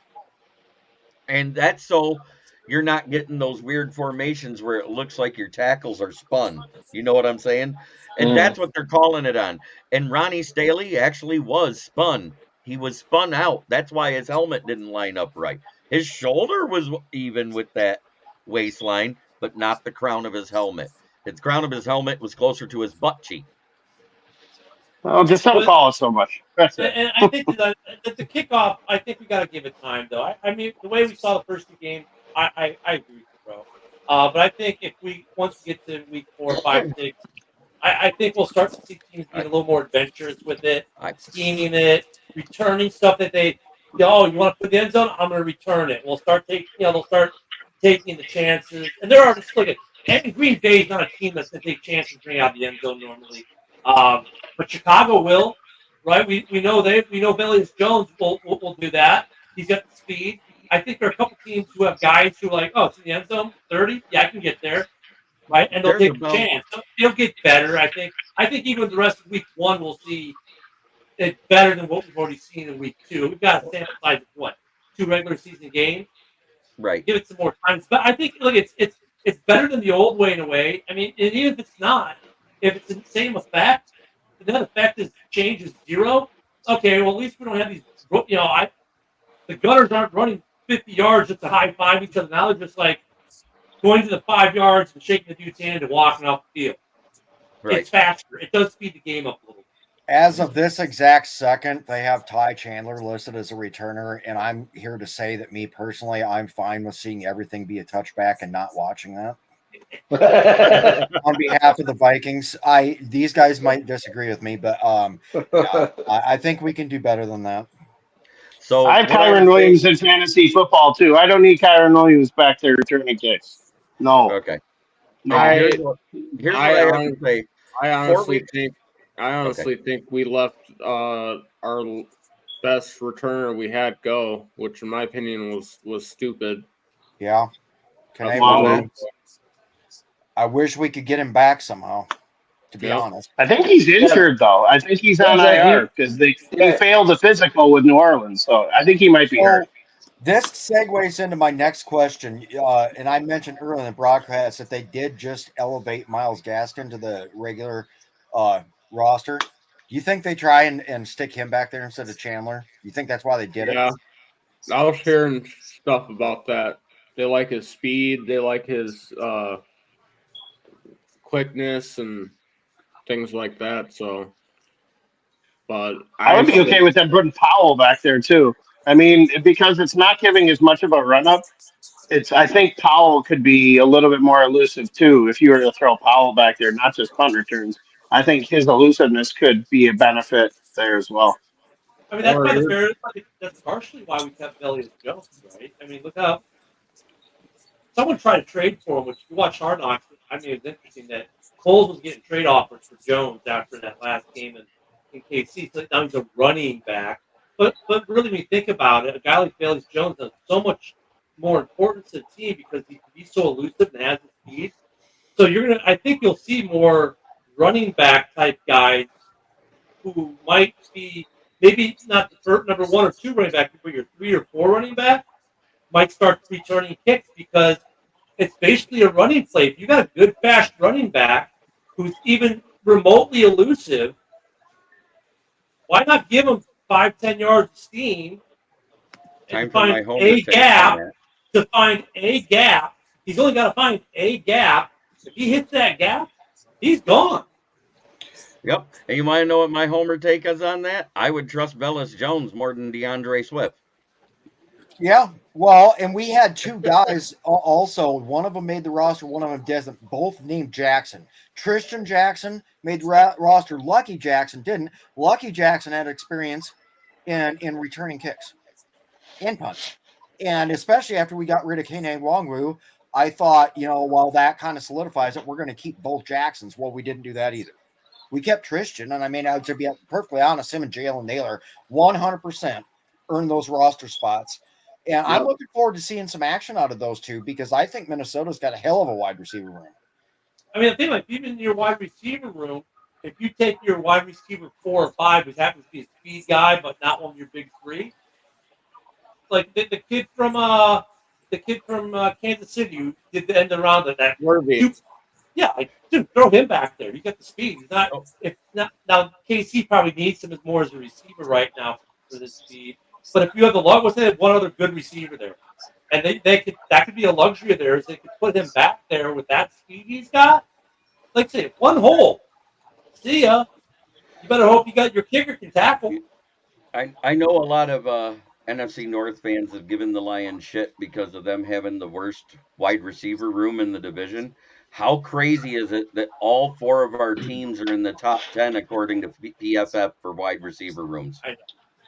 And that's so you're not getting those weird formations where it looks like your tackles are spun. You know what I'm saying? And Mm. that's what they're calling it on. And Ronnie Staley actually was spun. He was spun out. That's why his helmet didn't line up right. His shoulder was even with that waistline, but not the crown of his helmet. His crown of his helmet was closer to his butt cheek. Well, just don't But call it so much. That's it. and I think the kickoff, I think we got to give it time, though. I mean, the way we saw the first two games, I agree with you, bro. But I think if once we get to week 4, 5, 6, I think we'll start to see teams being a little more adventurous with it, I, scheming it, returning stuff that oh, you want to put the end zone? I'm going to return it. We'll start they'll start taking the chances. And there are just and Green Bay's not a team that take chances bring out the end zone normally. But Chicago will, right? We know Velus Jones will do that. He's got the speed. I think there are a couple teams who have guys who are like, oh, it's in the end zone, 30, yeah, I can get there, right? And they'll there's take a about chance. So it'll get better, I think. I think even the rest of week 1, we'll see it better than what we've already seen in week 2. We've got a sample size of what, 2 regular season games. right. Give it some more time. But I think, look, it's better than the old way in a way. I mean, and even if it's not, if it's the same effect, the net effect is change is 0. Okay, well at least we don't have these. The Gunners aren't running 50 yards just to high five each other. Now they're just like going to the 5 yards and shaking the dude's hand and walking off the field. Right. It's faster. It does speed the game up a little. As of this exact second, they have Ty Chandler listed as a returner, and I'm here to say that me personally, I'm fine with seeing everything be a touchback and not watching that. On behalf of the Vikings, these guys might disagree with me, but yeah, I think we can do better than that. So I have what I Kyron would say- Williams in fantasy football too. I don't need Kyron Williams back there returning kicks. No. Okay. No. And here's what I have to say. I honestly think we left our best returner we had go, which in my opinion was stupid. Yeah. Wow. I wish we could get him back somehow, to be honest. I think he's injured though. I think he's on IR because they failed the physical with New Orleans. So I think he might be hurt. This segues into my next question. And I mentioned earlier in the broadcast that they did just elevate Myles Gaskin to the regular roster. Do you think they try and stick him back there instead of Chandler? You think that's why they did it? Yeah. I was hearing stuff about that. They like his speed. They like his quickness and things like that. So, but I would be okay with them putting Powell back there too. I mean, because it's not giving as much of a run up. I think Powell could be a little bit more elusive too if you were to throw Powell back there, not just punt returns. I think his elusiveness could be a benefit there as well. I mean, that's partially why we kept Velus Jones, right? I mean, look how someone tried to trade for him, which you watch Hard Knocks. I mean, it's interesting that Coles was getting trade offers for Jones after that last game in KC. So now he's a running back. But really, when you think about it, a guy like Velus Jones has so much more importance to the team because he's so elusive and has the speed. So I think you'll see more running back type guys who might be maybe not the first, number 1 or 2 running back, but your 3 or 4 running back might start returning kicks because it's basically a running play. If you got a good, fast running back who's even remotely elusive, why not give him 5-10 yards of steam and find a gap to find a gap? He's only got to find a gap. If he hits that gap, he's gone. Yep. And you want to know what my homer take is on that? I would trust Velus Jones more than DeAndre Swift. Yeah. Well, and we had 2 guys also. One of them made the roster, one of them doesn't. Both named Jackson. Tristan Jackson made the roster. Lucky Jackson didn't. Lucky Jackson had experience in returning kicks and punts. And especially after we got rid of Kenai Longwu, I thought, while that kind of solidifies it, we're going to keep both Jacksons. Well, we didn't do that either. We kept Tristan, and I mean, to be perfectly honest, him and Jalen Naylor 100% earned those roster spots. And I'm looking forward to seeing some action out of those two because I think Minnesota's got a hell of a wide receiver room. I mean, the thing, like, even in your wide receiver room, if you take your wide receiver 4 or 5, who happens to be a speed guy, but not one of your big 3, like the kid from Kansas City who did the end around that. Yeah, like, dude, throw him back there. You got the speed. He's not. If not now, KC probably needs him as more as a receiver right now for the speed. But if you have the luck, let's say they have one other good receiver there, and that could be a luxury of theirs. They could put him back there with that speed he's got. Like say, one hole. See ya. You better hope you got your kicker can tackle. I know a lot of NFC North fans have given the Lions shit because of them having the worst wide receiver room in the division. How crazy is it that all 4 of our teams are in the top 10 according to PFF for wide receiver rooms?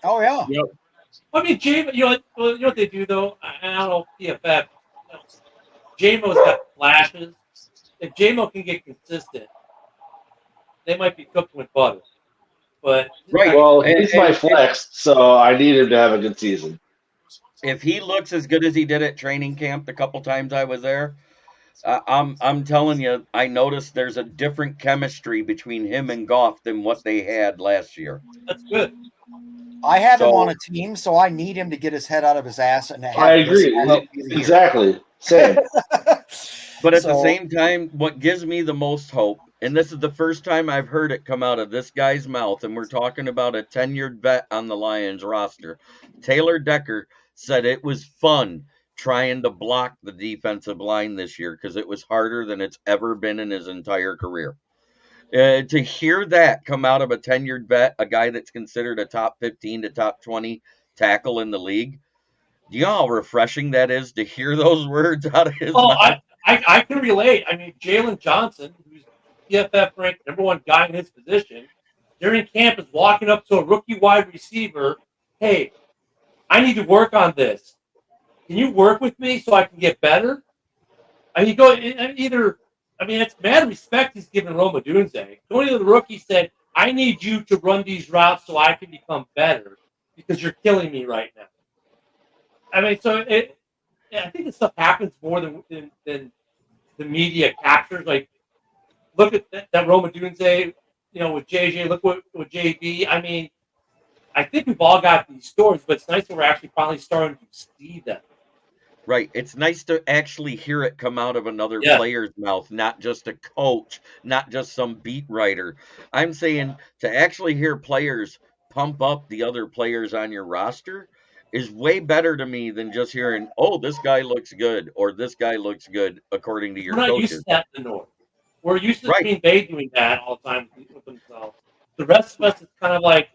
Oh yeah. Yep. I mean, you know what they do though. I don't know PFF. JMO's got flashes. If JMO can get consistent, they might be cooked with butter. But right. Well, he's my flex, so I need him to have a good season. If he looks as good as he did at training camp the couple times I was there, I'm telling you, I noticed there's a different chemistry between him and Goff than what they had last year. That's good. I have him on a team, so I need him to get his head out of his ass. And I agree. Exactly. Same. But at the same time, what gives me the most hope, and this is the first time I've heard it come out of this guy's mouth, and we're talking about a tenured vet on the Lions roster. Taylor Decker said it was fun trying to block the defensive line this year because it was harder than it's ever been in his entire career. To hear that come out of a tenured vet, a guy that's considered a top 15 to top 20 tackle in the league, do you know how refreshing that is to hear those words out of his mouth? I can relate. I mean, Jalen Johnson, who's PFF ranked #1 guy in his position, during camp is walking up to a rookie wide receiver. Hey, I need to work on this. Can you work with me so I can get better? And you go either. I mean, it's mad respect he's giving Roma Dunze. One of the rookies said, "I need you to run these routes so I can become better because you're killing me right now." I mean, so I think this stuff happens more than the media captures. Like, look at that Roma Dunze, with JJ. Look with JB. I mean, I think we've all got these stories, but it's nice that we're actually finally starting to see them. Right. It's nice to actually hear it come out of another player's mouth, not just a coach, not just some beat writer. I'm saying to actually hear players pump up the other players on your roster is way better to me than just hearing, oh, this guy looks good or this guy looks good according to your coaches. We're not used to that in the North. We're used to Green Bay doing that all the time with themselves. The rest of us is kind of like,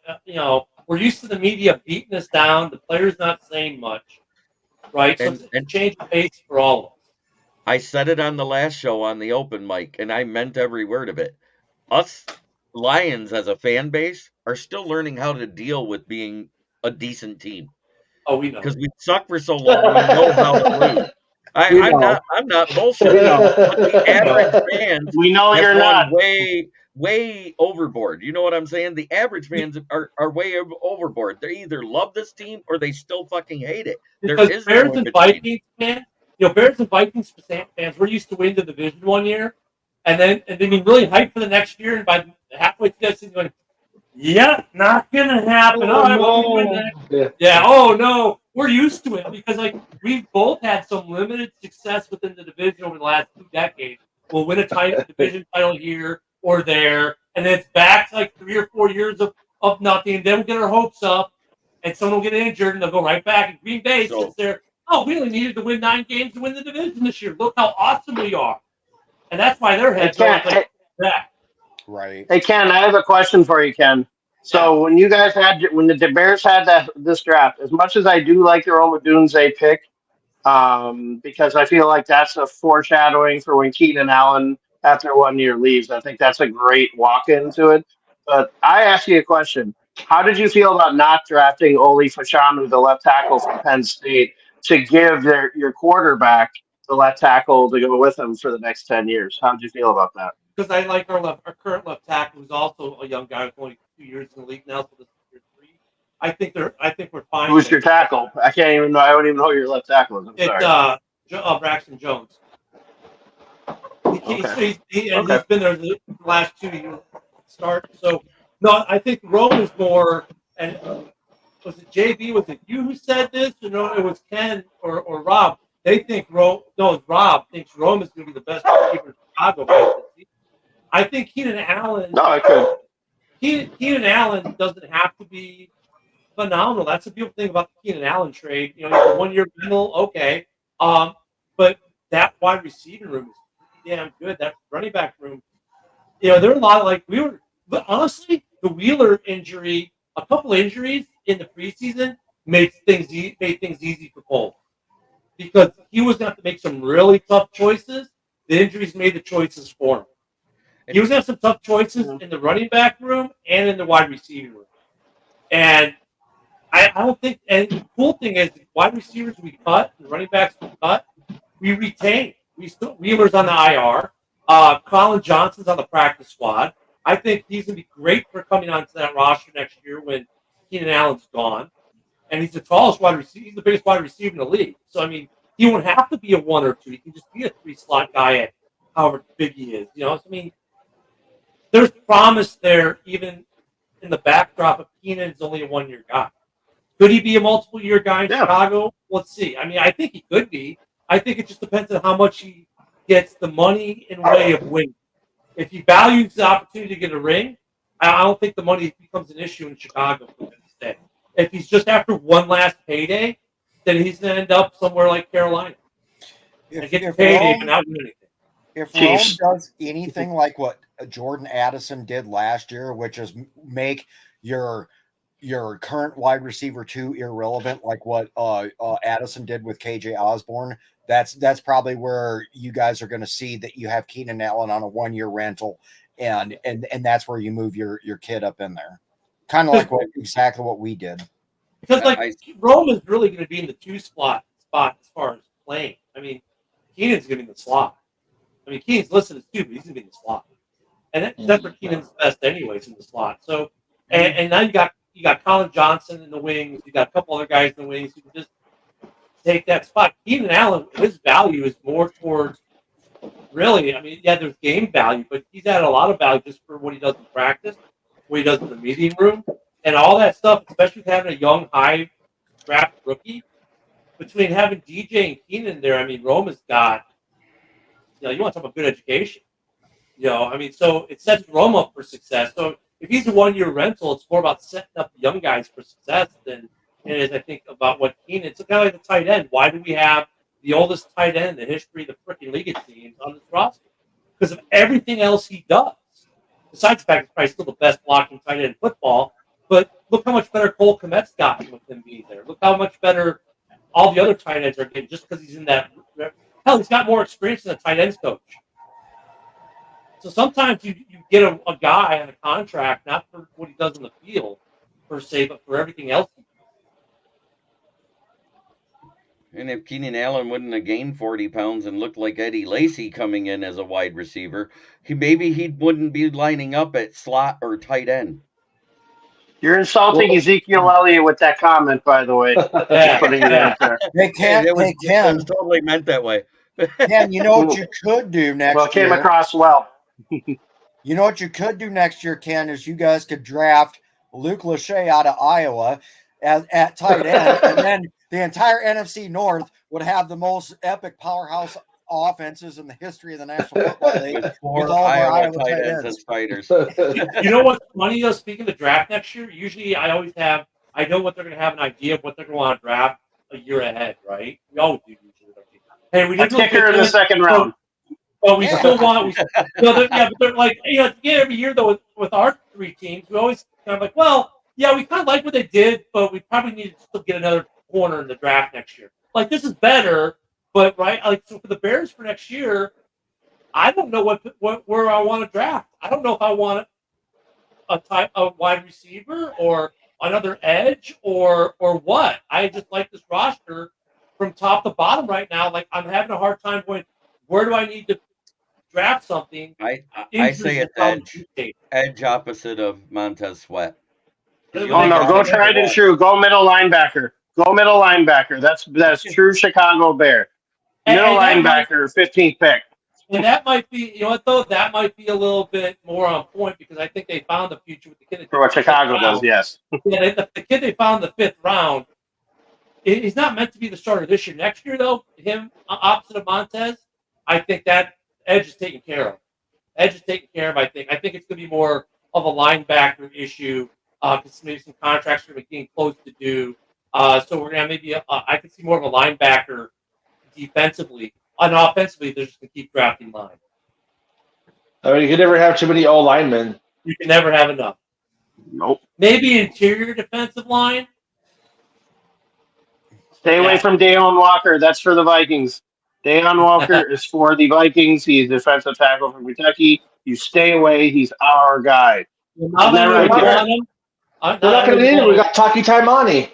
we're used to the media beating us down, the players not saying much, right? So it's a change of pace for all of us. I said it on the last show on the open mic, and I meant every word of it. Us Lions as a fan base are still learning how to deal with being a decent team. Oh, we know. Because we suck for so long, we know how to lose. I'm not bullshitting. But the average fans we know you're not way overboard. You know what I'm saying? The average fans are way overboard. They either love this team or they still fucking hate it. Because Bears and Vikings fans, Bears and Vikings fans, we're used to winning the division one year, and then being really hyped for the next year, and by halfway through that season, going, yeah, not gonna happen. Oh no, we're used to it because we've both had some limited success within the division over the last 2 decades. We'll win a division title here or there, and then it's back to 3 or 4 years of nothing. And then we'll get our hopes up, and someone will get injured, and they'll go right back. And Green Bay sits there. Oh, we only needed to win 9 games to win the division this year. Look how awesome we are, and that's why their heads are like that. Right. Hey Ken, I have a question for you, Ken. So when the Bears had this draft, as much as I do like their own Dunze pick, because I feel like that's a foreshadowing for when Keenan Allen after 1 year leaves. I think that's a great walk into it. But I ask you a question: how did you feel about not drafting Oli Fashanu, the left tackle from Penn State, to give your quarterback the left tackle to go with him for the next 10 years. How did you feel about that? Because I like our current left tackle, who's also a young guy with only 2 years in the league now, so this is year 3. I think we're fine. Who's your tackle? I don't even know who your left tackle is. I'm sorry. It's Braxton Jones. He's been there the last 2 years start. So no, I think Rome is more. And was it JB? Was it you who said this? Or no, it was Ken or Rob. They think Rome. No, Rob thinks Rome is going to be the best receiver in Chicago by the season. I think Keenan Allen. No, I could. Keenan Allen doesn't have to be phenomenal. That's the beautiful thing about the Keenan Allen trade. You know, he's a 1-year rental, okay. But that wide receiving room is pretty damn good. That running back room, you know, there are a lot of but honestly, the Wheeler injury, a couple injuries in the preseason made things easy for Cole because he was going to have to make some really tough choices. The injuries made the choices for him. He was going to have some tough choices in the running back room and in the wide receiving room. And I don't think, and the cool thing is, wide receivers we cut, the running backs we cut, we retain. Wheeler's on the IR. Colin Johnson's on the practice squad. I think he's going to be great for coming onto that roster next year when Keenan Allen's gone. And he's the tallest wide receiver. He's the biggest wide receiver in the league. So, I mean, he won't have to be a 1 or 2. He can just be a 3-slot guy at however big he is. You know, so, I mean, there's promise there even in the backdrop of Keenan's only a 1-year guy. Could he be a multiple-year guy in Chicago? Let's see. I mean, I think he could be. I think it just depends on how much he gets the money in way of winning. If he values the opportunity to get a ring, I don't think the money becomes an issue in Chicago for him to stay. If he's just after one last payday, then he's going to end up somewhere like Carolina. And get payday but not win anything. If Rome does anything like what Jordan Addison did last year, which is make your current wide receiver 2 irrelevant, like what Addison did with KJ Osborne, that's probably where you guys are going to see that you have Keenan Allen on a 1-year rental, and that's where you move your kid up in there, kind of like exactly what we did. Because Rome is really going to be in the 2 spot as far as playing. I mean, Keenan's going to be in the slot. I mean, Keenan's listed as 2, but he's going to be in the slot, and that's where Keenan's best anyways, in the slot. So, and now you got Colin Johnson in the wings. You got a couple other guys in the wings who can just take that spot. Keenan Allen, his value is more towards really. I mean, yeah, there's game value, but he's added a lot of value just for what he does in practice, what he does in the meeting room, and all that stuff. Especially with having a young, high draft rookie. Between having DJ and Keenan there, I mean, Rome has got. You know, you want to talk about good education. You know, I mean, so it sets Rome up for success. So if he's a 1-year rental, it's more about setting up the young guys for success than it is, I think, about what Keenan. It's kind of like the tight end. Why do we have the oldest tight end in the history of the freaking league, it seems, on this roster? Because of everything else he does. Besides the fact he's probably still the best blocking tight end in football, but look how much better Cole Kmet's gotten with him being there. Look how much better all the other tight ends are getting just because he's in that. Hell, he's got more experience than a tight ends coach. So sometimes you get a guy on a contract, not for what he does in the field, per se, but for everything else. And if Keenan Allen wouldn't have gained 40 pounds and looked like Eddie Lacy coming in as a wide receiver, he wouldn't be lining up at slot or tight end. You're insulting Ezekiel Elliott with that comment, by the way. Just putting it out there. It was totally meant that way. Ken, you know what you could do next year? Well, it came across well. You know what you could do next year, Ken, is you guys could draft Luke Lachey out of Iowa at tight end, and then the entire NFC North would have the most epic powerhouse offenses in the history of the National Football League with all of our Iowa tight ends as fighters. You know what's funny, though, speaking of the draft next year, usually I know what they're going to have an idea of what they're going to want to draft a year ahead, right? We always do usually. Hey, we did a kicker in the second round. But we still want, but they're like, you know, every year though with our 3 teams, we always kind of like, well, yeah, we kind of like what they did, but we probably need to still get another corner in the draft next year. Like this is better, but right, like so for the Bears for next year, I don't know where I want to draft. I don't know if I want a wide receiver or another edge or what. I just like this roster from top to bottom right now, like I'm having a hard time going, where do I need to draft something? I Injuries say is it's probably edge. dictate. Edge opposite of Montez Sweat. 'Cause you Well, Oh only no, got go him for tried and one. true. Go middle linebacker. Go middle linebacker. That's true Chicago Bear. Middle And that linebacker, 15th pick. And that might be, you know what though, that might be a little bit more on point because I think they found the future with the kid. For what Chicago does, yes. Yeah, the kid they found in the 5th round, he's not meant to be the starter this year. Next year though, him opposite of Montez, I think that edge is taken care of. Edge is taken care of. I think it's going to be more of a linebacker issue because maybe some contracts are getting close to due. So we're gonna maybe I could see more of a linebacker defensively. And offensively, they're just going to keep drafting line. I mean, you can never have too many old linemen. You can never have enough. Nope. Maybe interior defensive line. Stay away from Deion Walker. That's for the Vikings. Deion Walker is for the Vikings. He's defensive tackle from Kentucky. You stay away. He's our guy. Well, Isn't that right, Garrett? We're not going to need him. We got Taki Taimani.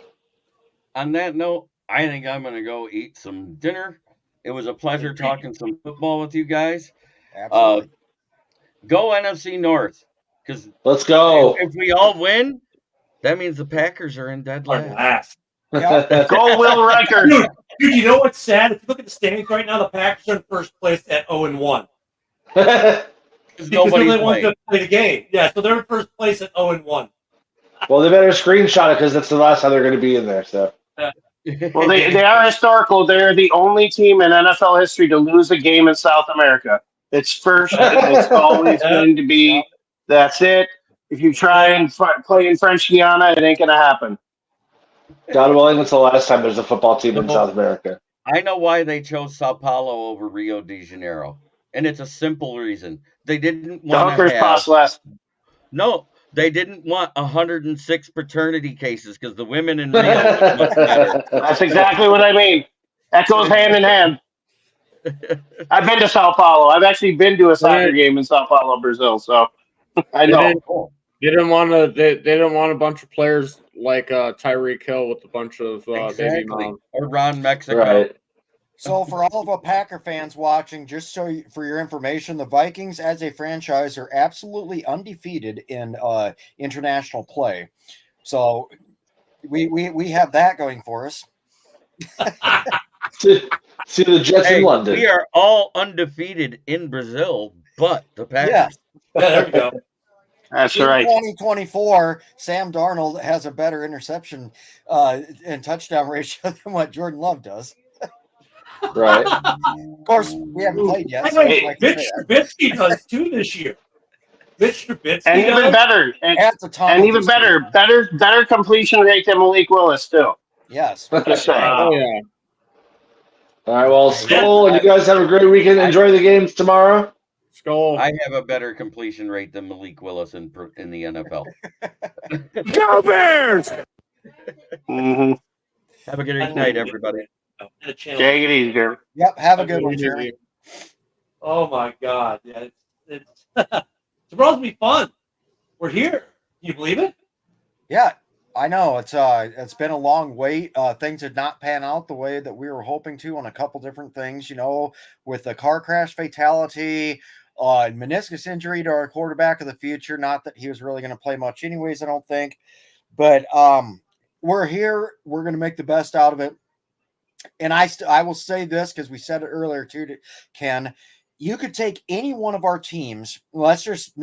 On that note, I think I'm going to go eat some dinner. It was a pleasure talking some football with you guys. Absolutely. Go NFC North. Because let's go. If we all win, that means the Packers are in dead last. Go Will Riker. Dude, you know what's sad? If you look at the standings right now, the Packers are in first place at 0-1. Because nobody wants to play the game. Yeah, so they're in first place at 0-1. Well, they better screenshot it because that's the last time they're going to be in there. So. Well, they are historical. They're the only team in NFL history to lose a game in South America. It's first, and it's always going to be. That's it. If you try and play in French Guiana, it ain't going to happen. God willing, it's the last time there's a football team in South America. I know why they chose Sao Paulo over Rio de Janeiro, and it's a simple reason. They didn't want to have. Cost less. No, they didn't want 106 paternity cases because the women in Rio was much better. That's exactly what I mean. That goes hand in hand. I've been to Sao Paulo. I've actually been to a soccer game in Sao Paulo, Brazil. So I know. They didn't want to. They didn't want a bunch of players like Tyreek Hill with a bunch of baby moms. Or Ron Mexico. Right. So for all of our Packer fans watching, just for your information, the Vikings as a franchise are absolutely undefeated in international play. So we have that going for us. See the Jets in London. We are all undefeated in Brazil, but the Packers. Yeah. There we go. That's in right. 2024, Sam Darnold has a better interception and touchdown ratio than what Jordan Love does. Right. Of course, we haven't played yet. So Mitch Trubisky does too this year. Mitch Trubisky and even better, and even better completion rate than Malik Willis too. Yes. Just saying. Oh yeah. All right. Well, Skol, and you guys have a great weekend. Enjoy the games tomorrow. Skol. I have a better completion rate than Malik Willis in the NFL. Go Bears! Mm-hmm. Have a good night, everybody. Take it easy, Jeremy. Yep. Have a good one, Jeremy. Oh my God! Yeah, tomorrow's gonna be fun. We're here. Can you believe it? Yeah, I know. It's been a long wait. Things did not pan out the way that we were hoping to on a couple different things. You know, with the car crash fatality, meniscus injury to our quarterback of the future. Not that he was really going to play much, anyways. I don't think. But we're here. We're going to make the best out of it. And I will say this because we said it earlier too, Ken. You could take any one of our teams. Let's just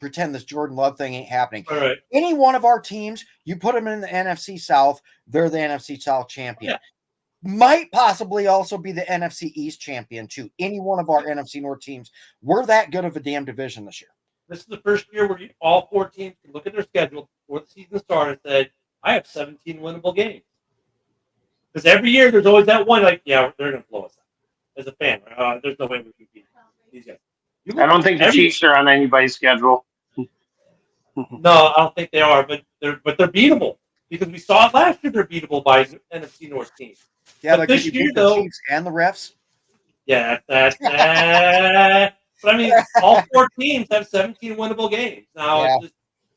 pretend this Jordan Love thing ain't happening. All right. Any one of our teams, you put them in the NFC South, they're the NFC South champion. Yeah. Might possibly also be the NFC East champion too. Any one of our NFC North teams. We're that good of a damn division this year. This is the first year where all 4 teams can look at their schedule before the season started and say, I have 17 winnable games. Because every year there's always that one, like, yeah, they're going to blow us out. As a fan, there's no way we can beat these guys. I don't think the Chiefs are on anybody's schedule. No, I don't think they are, but they're beatable because we saw it last year. They're beatable by NFC North teams. Yeah, but this year though, the Chiefs and the refs. Yeah, that's but I mean, all 4 teams have 17 winnable games. Now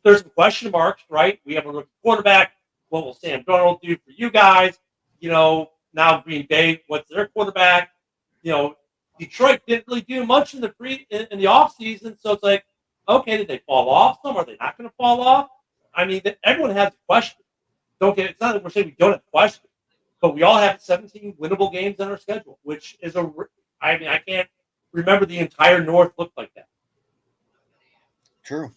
there's some question marks, right? We have a rookie quarterback. What will Sam Darnold do for you guys? You know, Now Green Bay, what's their quarterback? Detroit didn't really do much in the off season, so it's like, okay, did they fall off some? Are they not going to fall off? I mean, everyone has a question. It's not that we're saying we don't have questions, but we all have 17 winnable games on our schedule, which is I can't remember the entire North looked like that. True.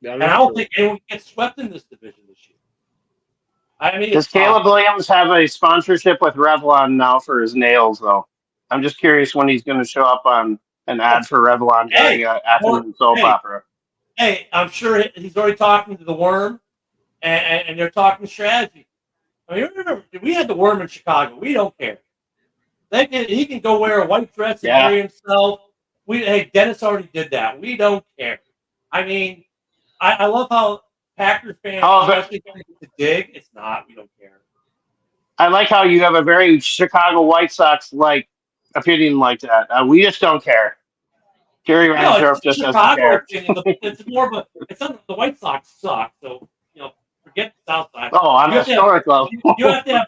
Yeah, And I don't think anyone gets swept in this division this year. I mean, Does Caleb Williams have a sponsorship with Revlon now for his nails, though? I'm just curious when he's going to show up on an ad for Revlon during an afternoon soap opera. Hey, I'm sure he's already talking to the Worm, and they're talking strategy. I mean, remember, we had the Worm in Chicago. We don't care. He can go wear a white dress and marry himself. Dennis already did that. We don't care. I mean, I love how Packers fans especially to dig. It's not. We don't care. I like how you have a very Chicago White Sox-like opinion like that. We just don't care. Jerry Reinsdorf just doesn't care. It's more of it's not the White Sox suck, so forget the South Side. Oh, I'm historic though. You have to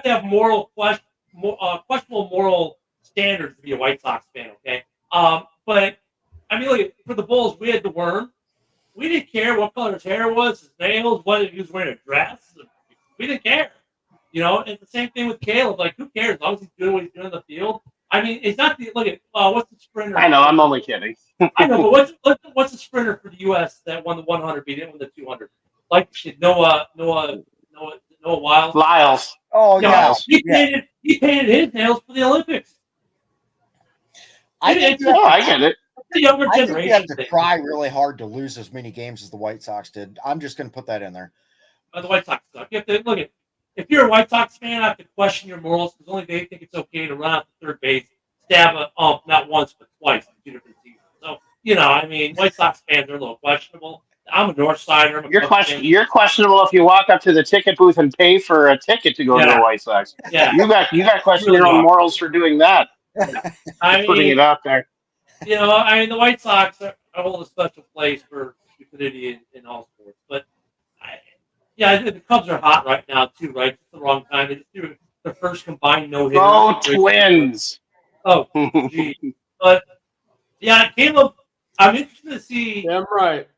have questionable moral standards to be a White Sox fan, okay? But I mean, look, for the Bulls, we had the Worm. We didn't care what color his hair was, his nails, whether he was wearing a dress. We didn't care. It's the same thing with Caleb. Like, who cares? As long as he's doing what he's doing on the field. I mean, it's not look at what's the sprinter? I know, I'm only kidding. I know, but what's the sprinter for the U.S. that won the 100, but he didn't win the 200? Like Noah Wiles. Lyles. Oh yeah. He painted his nails for the Olympics. I get it. The younger I think generation. you have to try really hard to lose as many games as the White Sox did. I'm just going to put that in there. The White Sox suck. You have to look at. If you're a White Sox fan, I have to question your morals because only they think it's okay to run out to third base, stab a ump not once but twice in 2 different seasons. So I mean, White Sox fans are a little questionable. I'm a North Sider. You're questionable if you walk up to the ticket booth and pay for a ticket to go to the White Sox. Yeah, you got question your own morals for doing that. Putting it out there. I mean, the White Sox hold a special place for stupidity in all sports, but the Cubs are hot right now too, right? It's the wrong time. They just threw their first combined no-hitter. Oh, Twins! Oh, geez. But Caleb, I'm interested to see. Damn right.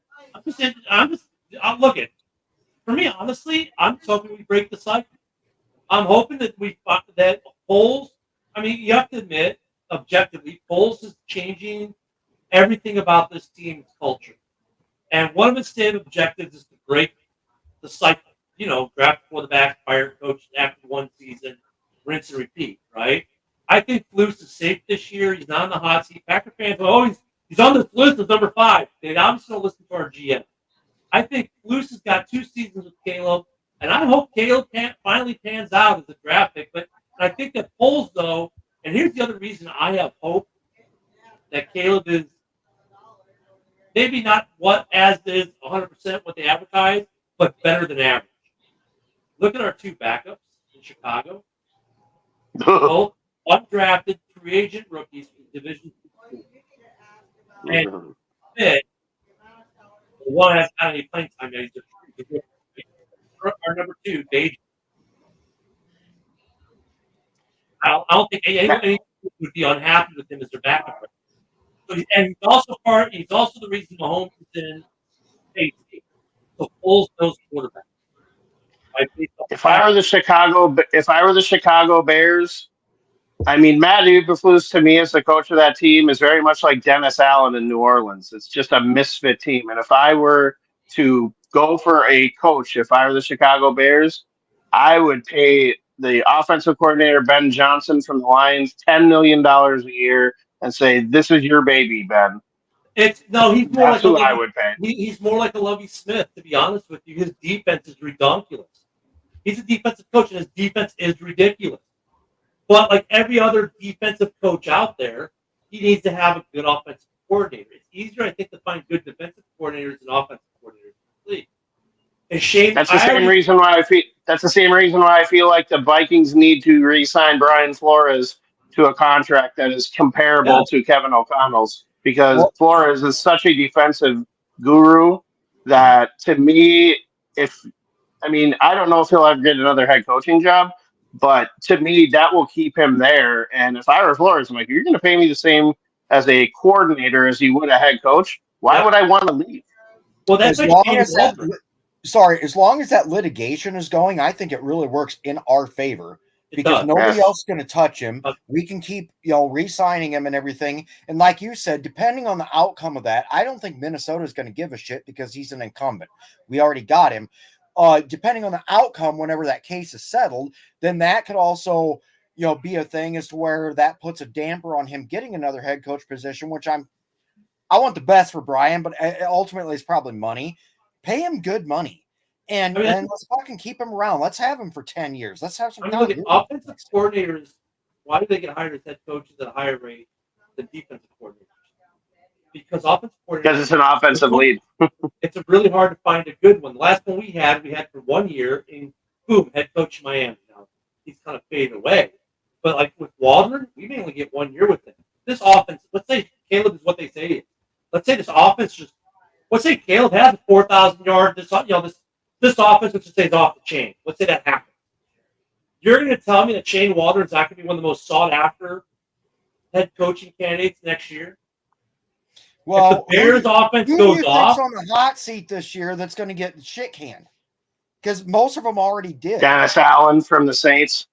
I'm looking. For me, honestly, I'm hoping we break the cycle. I'm hoping that that Foles. I mean, you have to admit, objectively, Foles is changing everything about this team's culture, and one of its stated objectives is to break the cycle. Draft quarterback, fire coach after one season, rinse and repeat. Right? I think Flus is safe this year. He's not in the hot seat. Packer fans are he's on this list as number 5. They obviously don't listen to our GM. I think Flus has got 2 seasons with Caleb, and I hope Caleb finally pans out as a draft pick. But I think that Foles, though, and here's the other reason I have hope that Caleb is maybe not as is 100% what they advertise, but better than average. Look at our 2 backups in Chicago. Both undrafted free agent rookies from Division II. And one hasn't had any playing time yet. Our number 2, Dage. I don't think anyone would be unhappy with him as their backup. And he's also the reason Mahomes is in safety. So Foles knows quarterback. If I were the Chicago Bears, I mean, Matt Eberflus to me as the coach of that team is very much like Dennis Allen in New Orleans. It's just a misfit team. And if I were to go for a coach, if I were the Chicago Bears, I would pay the offensive coordinator, Ben Johnson from the Lions, $10 million a year and say, this is your baby, Ben. He's more That's who I would pay. He's more like a Lovie Smith, to be honest with you. His defense is ridiculous. He's a defensive coach, and his defense is ridiculous. But like every other defensive coach out there, he needs to have a good offensive coordinator. It's easier, I think, to find good defensive coordinators than offensive coordinators in the league. And Shane, that's the same reason why I feel like the Vikings need to re-sign Brian Flores to a contract that is comparable to Kevin O'Connell's, because Flores is such a defensive guru that, to me, I don't know if he'll ever get another head coaching job, But to me, that will keep him there. And if I were Flores, I'm like, you're going to pay me the same as a coordinator as you would a head coach. Why Yep. would I want to leave? Well, that's As like long Shane as Waldron. as long as that litigation is going, I think it really works in our favor It because does. nobody Yes. else is going to touch him. We can keep, re-signing him and everything. And like you said, depending on the outcome of that, I don't think Minnesota is going to give a shit because he's an incumbent. We already got him. Depending on the outcome, whenever that case is settled, then that could also, be a thing as to where that puts a damper on him getting another head coach position, which I want the best for Brian, but ultimately it's probably money. Pay him good money. And let's fucking keep him around. Let's have him for 10 years. Let's have some look at continuity. offensive coordinators. Why do they get hired as head coaches at a higher rate than defensive coordinators? Because offensive coordinators. Because it's an offensive lead. It's really hard to find a good one. The last one we had for 1 year, and boom, head coach Miami. Now he's kind of faded away. But like with Waldron, we may only get 1 year with him. This offense, let's say Caleb is what they say it is. Let's say this offense let's say Caleb has a 4,000 yard. This offense, let's just say, is off the chain. Let's say that happens. You're going to tell me that Shane Waldron is not going to be one of the most sought after head coaching candidates next year? Well, if the Bears offense goes off on the hot seat this year, that's going to get shit canned because most of them already did. Dennis Allen from the Saints.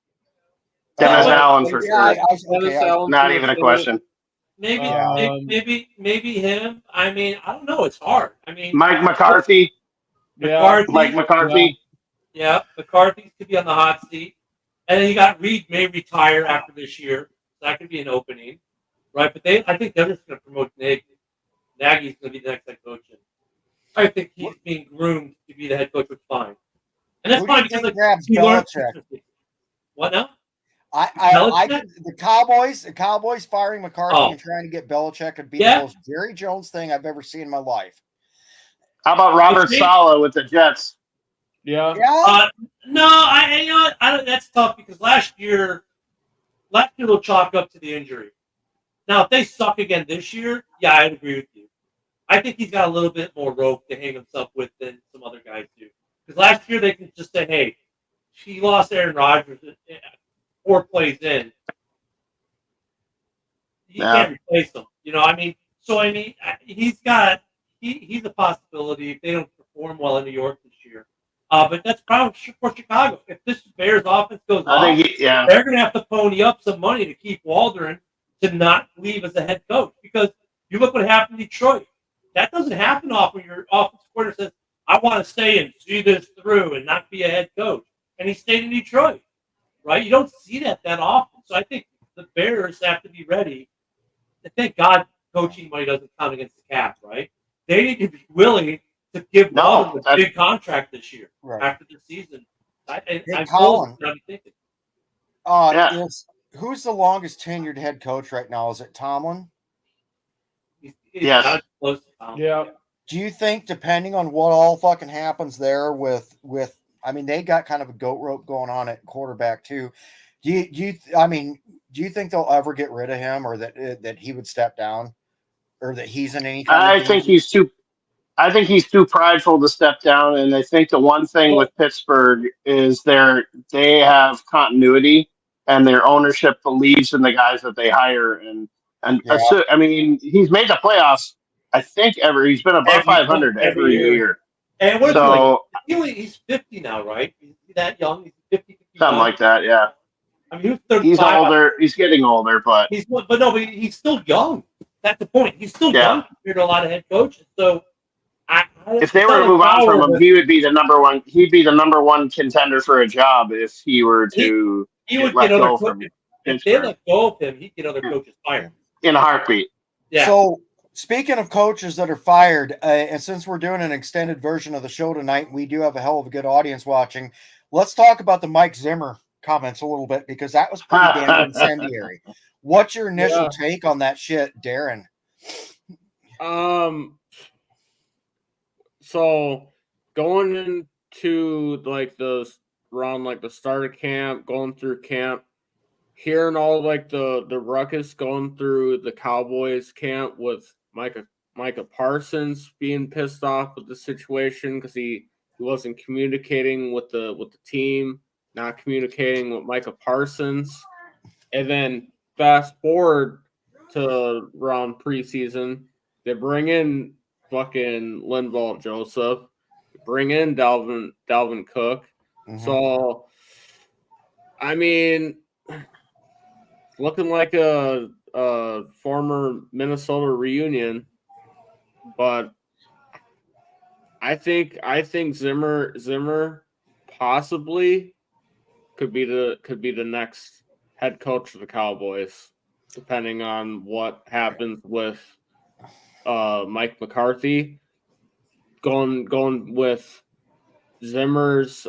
Dennis Allen for sure. Not even a question. Maybe him. I mean, I don't know. It's hard. I mean, Mike McCarthy. Mike McCarthy. Yeah, McCarthy could be on the hot seat. And then you got Reed may retire after this year. So that could be an opening. Right? But I think they're just going to promote Nagy. Nagy's going to be the next head coach. I think he's being groomed to be the head coach, which is fine. And that's fine because he learned. What now? The Cowboys firing McCarthy and trying to get Belichick would be the most Jerry Jones thing I've ever seen in my life. How about Robert Saleh with the Jets? No, that's tough because last year they'll chalk up to the injury. Now, if they suck again this year, yeah, I'd agree with you. I think he's got a little bit more rope to hang himself with than some other guys do. Because last year they can just say, hey, he lost Aaron Rodgers 4 plays in. You can't replace him. He's a possibility if they don't perform well in New York this year. But that's probably for Chicago. If this Bears offense goes off, they're going to have to pony up some money to keep Waldron to not leave as a head coach. Because you look what happened in Detroit. That doesn't happen often. Your offensive coordinator says, I want to stay and see this through and not be a head coach. And he stayed in Detroit, right? You don't see that often. So I think the Bears have to be ready. And thank God coaching money doesn't count against the cap, right? They need to be willing to give Waldron a big contract this year after the season. Who's the longest tenured head coach right now? Is it Tomlin? Yes. Yeah. Do you think, depending on what all fucking happens there with they got kind of a goat rope going on at quarterback too. Do you think they'll ever get rid of him, or that he would step down, or that he's in any kind I think he's too prideful to step down, and I think the one thing with Pittsburgh is they have continuity, and their ownership believes in the guys that they hire, and he's made the playoffs. I think he's been above 500 every year. And what he's 50 now, right? Is he that young? He's 50, 51. Something like that, yeah. I mean, he's older. He's getting older, but he's still young. That's the point. He's still young compared to a lot of head coaches. So, if they were to move on from him, he would be the number one. He'd be the number one contender for a job if he were to get let go from him. If they let go of him, he'd get other coaches fired in a heartbeat. Yeah. So, speaking of coaches that are fired, and since we're doing an extended version of the show tonight, we do have a hell of a good audience watching. Let's talk about the Mike Zimmer comments a little bit, because that was pretty damn incendiary. What's your initial take on that shit, Darren? So going into the start of camp, going through camp, hearing all the ruckus going through the Cowboys camp with Micah Parsons being pissed off with the situation because he wasn't communicating with the team. not communicating with Micah Parsons. And then fast forward to around preseason, they bring in fucking Linval Joseph, bring in Dalvin Cook. Mhm. So, I mean, looking like a former Minnesota reunion, but I think Zimmer possibly could be the next head coach of the Cowboys, depending on what happens with Mike McCarthy. Going with Zimmer's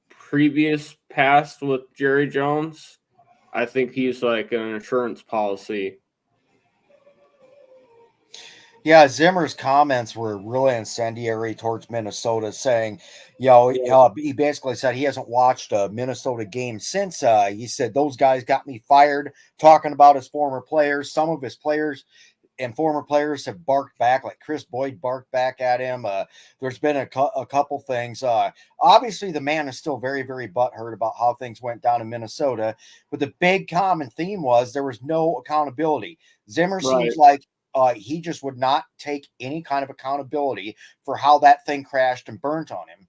previous past with Jerry Jones, I think he's like an insurance policy. Yeah, Zimmer's comments were really incendiary towards Minnesota, saying, he basically said he hasn't watched a Minnesota game since. He said those guys got me fired, talking about his former players. Some of his players and former players have barked back, like Chris Boyd barked back at him. There's been a couple things. Obviously, the man is still very, very butthurt about how things went down in Minnesota. But the big common theme was there was no accountability. Zimmer seems like he just would not take any kind of accountability for how that thing crashed and burnt on him.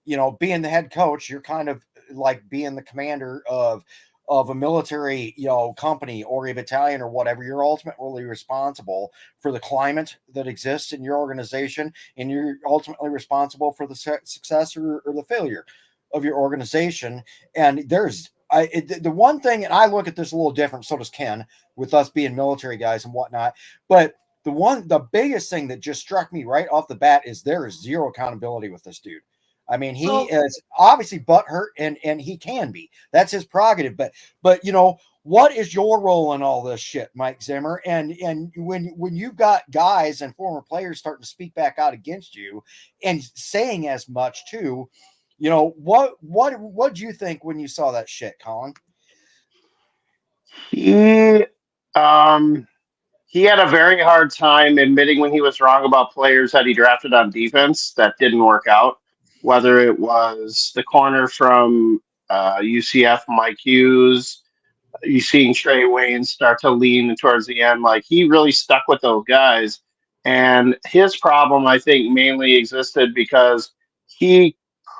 You know, being the head coach, you're kind of like being the commander of a military, company or a battalion or whatever. You're ultimately responsible for the climate that exists in your organization, and you're ultimately responsible for the success or the failure of your organization. And the one thing, and I look at this a little different, so does Ken, with us being military guys and whatnot. But the biggest thing that just struck me right off the bat is there is zero accountability with this dude. I mean, he is obviously butthurt, and he can be. That's his prerogative. But what is your role in all this shit, Mike Zimmer? And when you've got guys and former players starting to speak back out against you and saying as much too, what do you think when you saw that shit, Colin? He he had a very hard time admitting when he was wrong about players that he drafted on defense that didn't work out. Whether it was the corner from UCF, Mike Hughes, you seeing Trey Wayne start to lean towards the end. Like he really stuck with those guys. And his problem, I think, mainly existed because he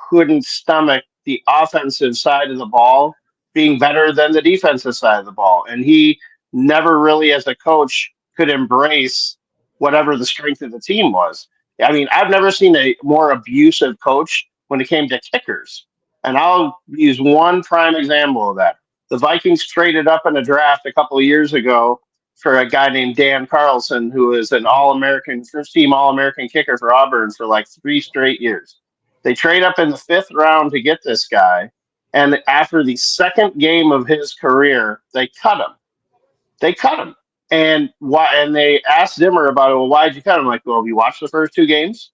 couldn't stomach the offensive side of the ball being better than the defensive side of the ball. And he never really, as a coach, could embrace whatever the strength of the team was. I mean, I've never seen a more abusive coach when it came to kickers. And I'll use one prime example of that. The Vikings traded up in a draft a couple of years ago for a guy named Dan Carlson, who is an All-American, first-team All-American kicker for Auburn for like 3 straight years. They trade up in the 5th round to get this guy, and after the second game of his career, they cut him. They cut him, and why? And they asked Zimmer about it. Well, why did you cut him? Like, well, have you watched the first 2 games?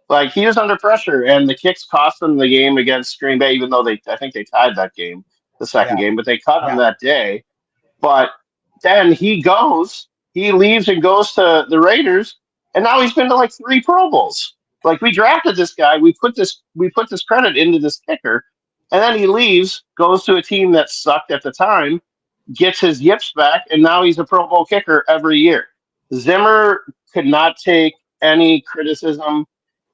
Like he was under pressure, and the kicks cost them the game against Green Bay, even though I think they tied that game, the second game, but they cut him that day. But then he leaves and goes to the Raiders, and now he's been to like 3 Pro Bowls. Like we drafted this guy, we put this credit into this kicker, and then he leaves, goes to a team that sucked at the time, gets his yips back, and now he's a Pro Bowl kicker every year. Zimmer could not take any criticism.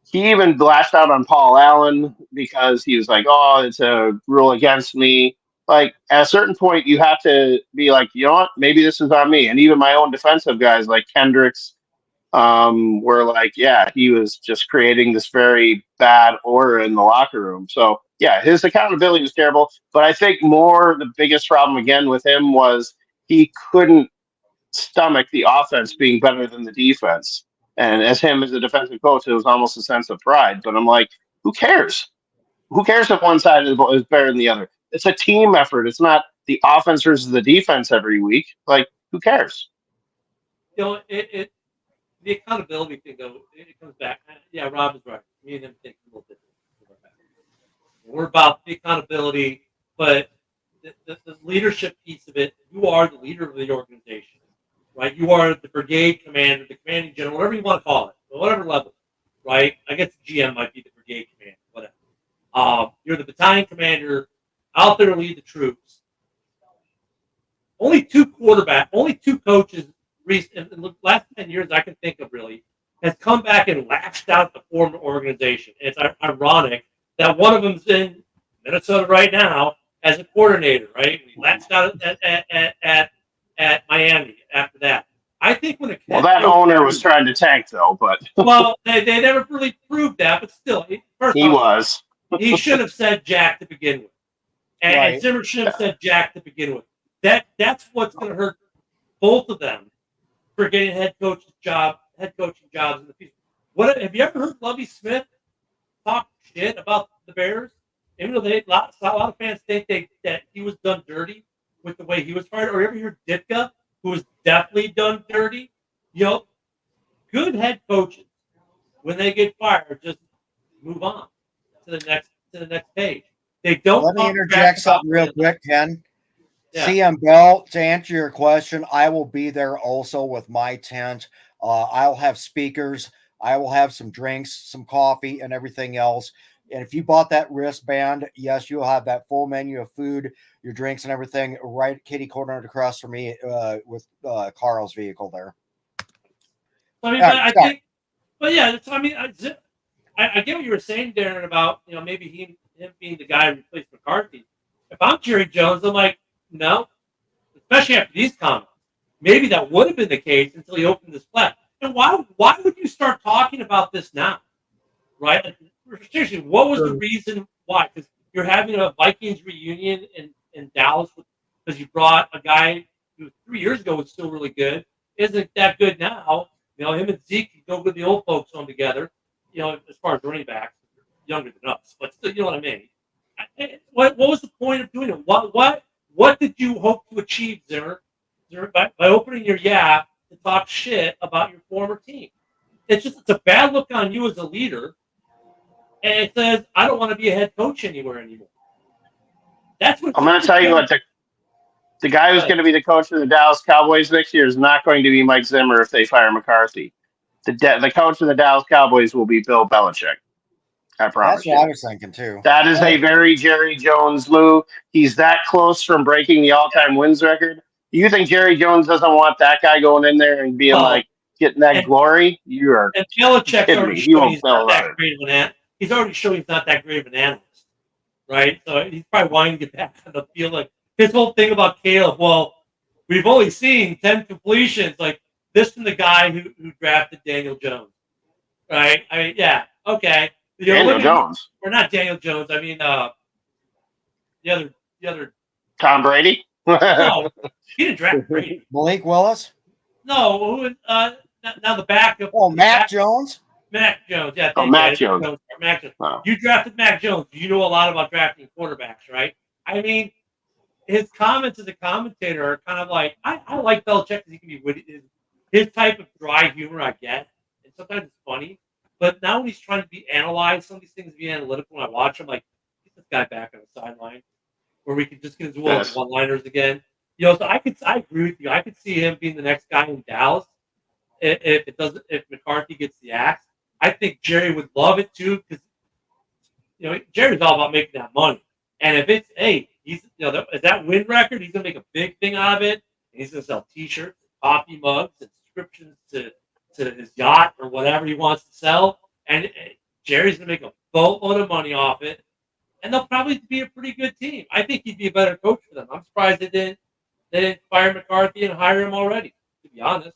He even lashed out on Paul Allen because he was like, "Oh, it's a rule against me." Like at a certain point, you have to be like, you know what? Maybe this is on me. And even my own defensive guys like Kendricks were like, yeah, he was just creating this very bad aura in the locker room. So yeah, his accountability was terrible. But I think the biggest problem again with him was he couldn't stomach the offense being better than the defense. And as a defensive coach, it was almost a sense of pride. But I'm like, who cares? Who cares if one side is better than the other? It's a team effort. It's not the offense versus the defense every week. Like, who cares? The accountability thing, though, it comes back. Yeah, Rob is right. Me and him think a little different. We're about the accountability, but the leadership piece of it, you are the leader of the organization, right? You are the brigade commander, the commanding general, whatever you want to call it, whatever level, right? I guess the GM might be the brigade commander, whatever. You're the battalion commander out there to lead the troops. Only two coaches in the last 10 years I can think of really has come back and lashed out the former organization. It's ironic that one of them's in Minnesota right now as a coordinator, right? He lashed out at Miami after that. I think when that owner was trying to tank, though, but well, they never really proved that, but still, first he off, was. he should have said Jack to begin with, and Right. Zimmer should have said Jack to begin with. That's what's going to hurt both of them for getting head coaching jobs in the future. What have you ever heard Lovie Smith talk shit about the Bears? Even though a lot of fans think that he was done dirty with the way he was fired, or ever hear Ditka, who was definitely done dirty? Good head coaches, when they get fired, just move on to the next page. They don't. Let me interject something real quick, Ken. Yeah. CM Bell, to answer your question, I will be there also with my tent. I'll have speakers. I will have some drinks, some coffee, and everything else. And if you bought that wristband, yes, you'll have that full menu of food, your drinks, and everything right kitty cornered across from me with Carl's vehicle there. I mean, I think, but yeah, so, I mean, I get what you were saying, Darren, about maybe him being the guy who replaced McCarthy. If I'm Jerry Jones, I'm like, no, especially after these comments. Maybe that would have been the case until he opened this flat. And why would you start talking about this now, right? Like, seriously, what was the reason why? Because you're having a Vikings reunion in Dallas because you brought a guy who 3 years ago was still really good, isn't that good now. Him and Zeke can go to the old folks home together. As far as running backs, younger than us, but still, you know what I mean. What was the point of doing it? What did you hope to achieve, Zimmer, by opening your yap to talk shit about your former team? It's a bad look on you as a leader, and it says I don't want to be a head coach anywhere anymore. That's what I'm going to tell you what the guy who's going to be the coach of the Dallas Cowboys next year is not going to be Mike Zimmer if they fire McCarthy. The coach of the Dallas Cowboys will be Bill Belichick. I promise you. That's what I was thinking too. That is a very Jerry Jones move. He's that close from breaking the all-time wins record. You think Jerry Jones doesn't want that guy going in there and being getting that glory? You are. And Belichick's already showing he's not that great of an He's already showing he's not that great of an analyst, right? So he's probably wanting to get back on the field. Like his whole thing about Caleb. Well, we've only seen 10 completions. Like this from the guy who drafted Daniel Jones, right? I mean, yeah, okay. Daniel Jones. Or not Daniel Jones. I mean, the other. Tom Brady. No, he didn't draft Brady. Malik Willis. No, now the backup. Mac Jones. Mac Jones. Yeah. Mac Jones. Mac Jones. Wow. You drafted Mac Jones. You know a lot about drafting quarterbacks, right? I mean, his comments as a commentator are kind of like I like Belichick because he can be witty. His type of dry humor I get, and sometimes it's funny. But now when he's trying to analyze some of these things, be analytical, when I watch him, like, get this guy back on the sideline where we can just get into one-liners again. So I agree with you. I could see him being the next guy in Dallas if McCarthy gets the axe. I think Jerry would love it too because Jerry's all about making that money. And if it's he's if that win record, he's gonna make a big thing out of it. And he's gonna sell T-shirts, coffee mugs, and subscriptions to his yacht or whatever he wants to sell, and Jerry's going to make a boatload of money off it, and they'll probably be a pretty good team. I think he'd be a better coach for them. I'm surprised they didn't fire McCarthy and hire him already, to be honest.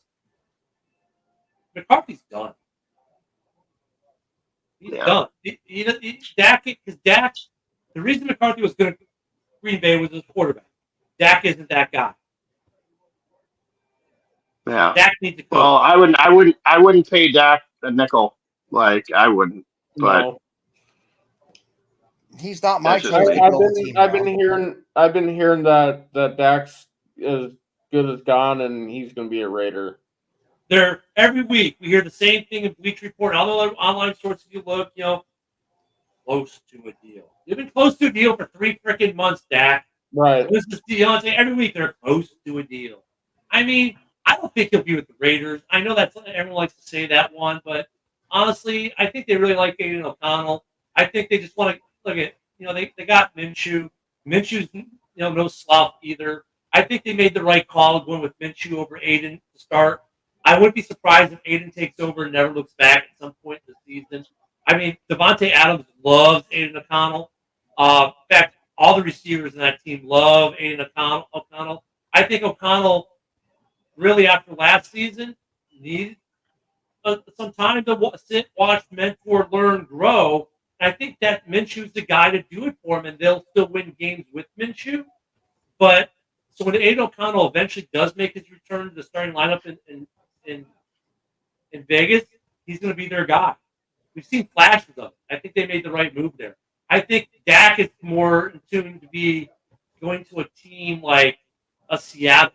McCarthy's done. He's done. Dak, the reason McCarthy was going to Green Bay was his quarterback. Dak isn't that guy. Yeah. Dak needs to coach. Well, I wouldn't pay Dak a nickel. Like I wouldn't, but No. He's not my choice. I've been hearing that Dak's as good as gone, and he's going to be a Raider. Every week we hear the same thing in Bleach Report and all the other online sources you look, close to a deal. You've been close to a deal for 3 freaking months, Dak. Right. This is every week they're close to a deal. I mean, I don't think he'll be with the Raiders. I know that everyone likes to say that one, but honestly, I think they really like Aiden O'Connell. I think they just want to look at they got Minshew. Minshew's no slouch either. I think they made the right call going with Minshew over Aiden to start. I wouldn't be surprised if Aiden takes over and never looks back at some point in the season. I mean, Devontae Adams loves Aiden O'Connell. In fact, all the receivers in that team love Aiden O'Connell. I think O'Connell really after last season needs some time to sit, watch, mentor, learn, grow. And I think that Minshew's the guy to do it for him, and they'll still win games with Minshew. But so when Aiden O'Connell eventually does make his return to the starting lineup in Vegas, he's going to be their guy. We've seen flashes of it. I think they made the right move there. I think Dak is more in tune to be going to a team like a Seattle,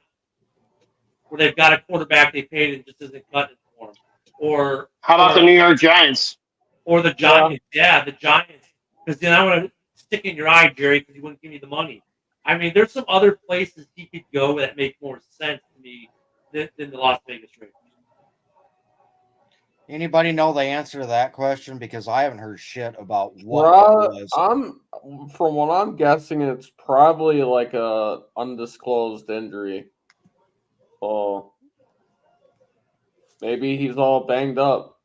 where they've got a quarterback they paid and just isn't cutting it for him. Or how about the New York Giants? Or the Giants. Yeah, the Giants. Because then I want to stick in your eye, Jerry, because you wouldn't give me the money. I mean, there's some other places he could go that make more sense to me than the Las Vegas Raiders. Anybody know the answer to that question? Because I haven't heard shit about what it was. From what I'm guessing, it's probably like a undisclosed injury. So maybe he's all banged up.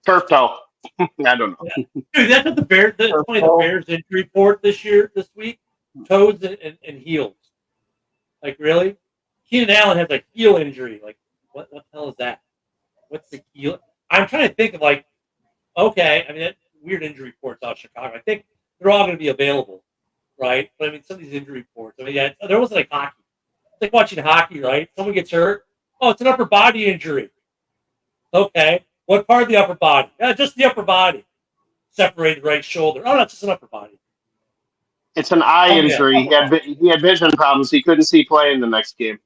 Turf toe. I don't know. Dude, that's what the Bears. That's funny. The Bears injury report this week, toes and heels. Like really, Keenan Allen has a heel injury. Like what the hell is that? What's the heel? I'm trying to think of like, okay, I mean, that weird injury reports out of Chicago. I think they're all going to be available, right? But I mean, some of these injury reports. I mean, yeah, there wasn't like hockey. It's like watching hockey, right? Someone gets hurt. Oh, it's an upper body injury. Okay, what part of the upper body? Just the upper body. Separated right shoulder. Oh, that's just an upper body. It's an eye injury. He had vision problems. He couldn't see play in the next game.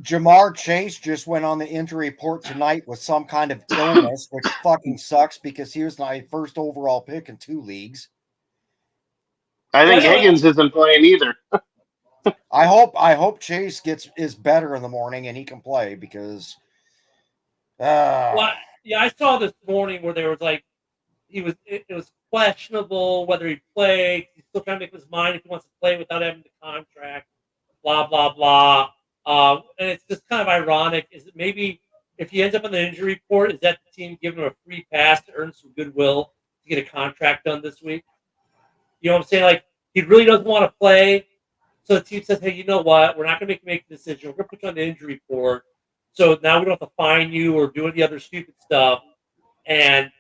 Jamar Chase just went on the injury report tonight with some kind of illness, which fucking sucks because he was my first overall pick in 2 leagues. I think Higgins isn't playing either. I hope Chase is better in the morning and he can play because. Well, yeah, I saw this morning where there was like it was questionable whether he played. He's still trying to make up his mind if he wants to play without having the contract. Blah blah blah. And it's just kind of ironic. Is it maybe if he ends up on the injury report, is that the team giving him a free pass to earn some goodwill to get a contract done this week? You know what I'm saying? Like he really doesn't want to play, so the team says, "Hey, you know what? We're not going to make a decision. We're going to put you on the injury report, so now we don't have to fine you or do any other stupid stuff." And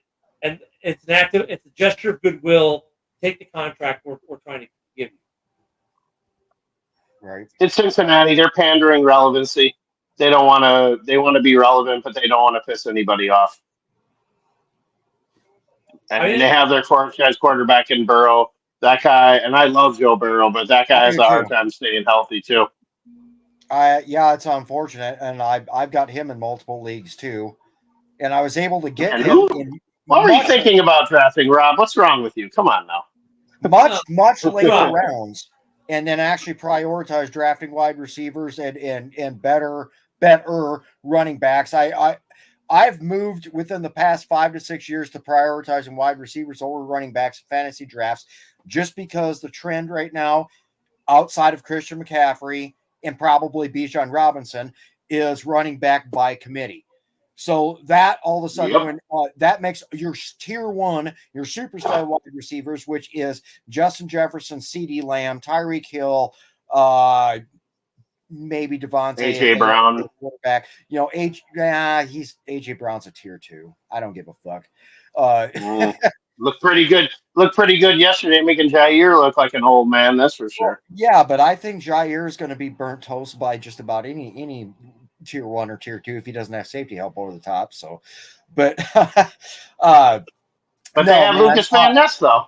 it's a gesture of goodwill. Take the contract we're trying to give you. Right. It's Cincinnati. They're pandering relevancy. They don't want to. They want to be relevant, but they don't want to piss anybody off. And they have their franchise quarterback in Burrow. That guy, and I love Joe Burrow, but that guy has a hard time staying healthy too. Yeah, it's unfortunate, and I've got him in multiple leagues too, and I was able to get him. What were you thinking about drafting, Rob? What's wrong with you? Come on now. Much later rounds, and then actually prioritize drafting wide receivers and better running backs. I've moved within the past 5 to 6 years to prioritizing wide receivers over running backs fantasy drafts, just because the trend right now, outside of Christian McCaffrey and probably Bijan Robinson, is running back by committee. So that all of a sudden, that makes your tier 1, your superstar wide receivers, which is Justin Jefferson, CeeDee Lamb, Tyreek Hill, maybe Devontae, AJ Brown, quarterback. You know, AJ Brown's a tier 2. I don't give a fuck. Looked pretty good. Looked pretty good yesterday, making Jair look like an old man. That's for sure. Yeah, but I think Jair is going to be burnt toast by just about any tier 1 or tier 2 if he doesn't have safety help over the top. So, but they have Lucas Van Ness though.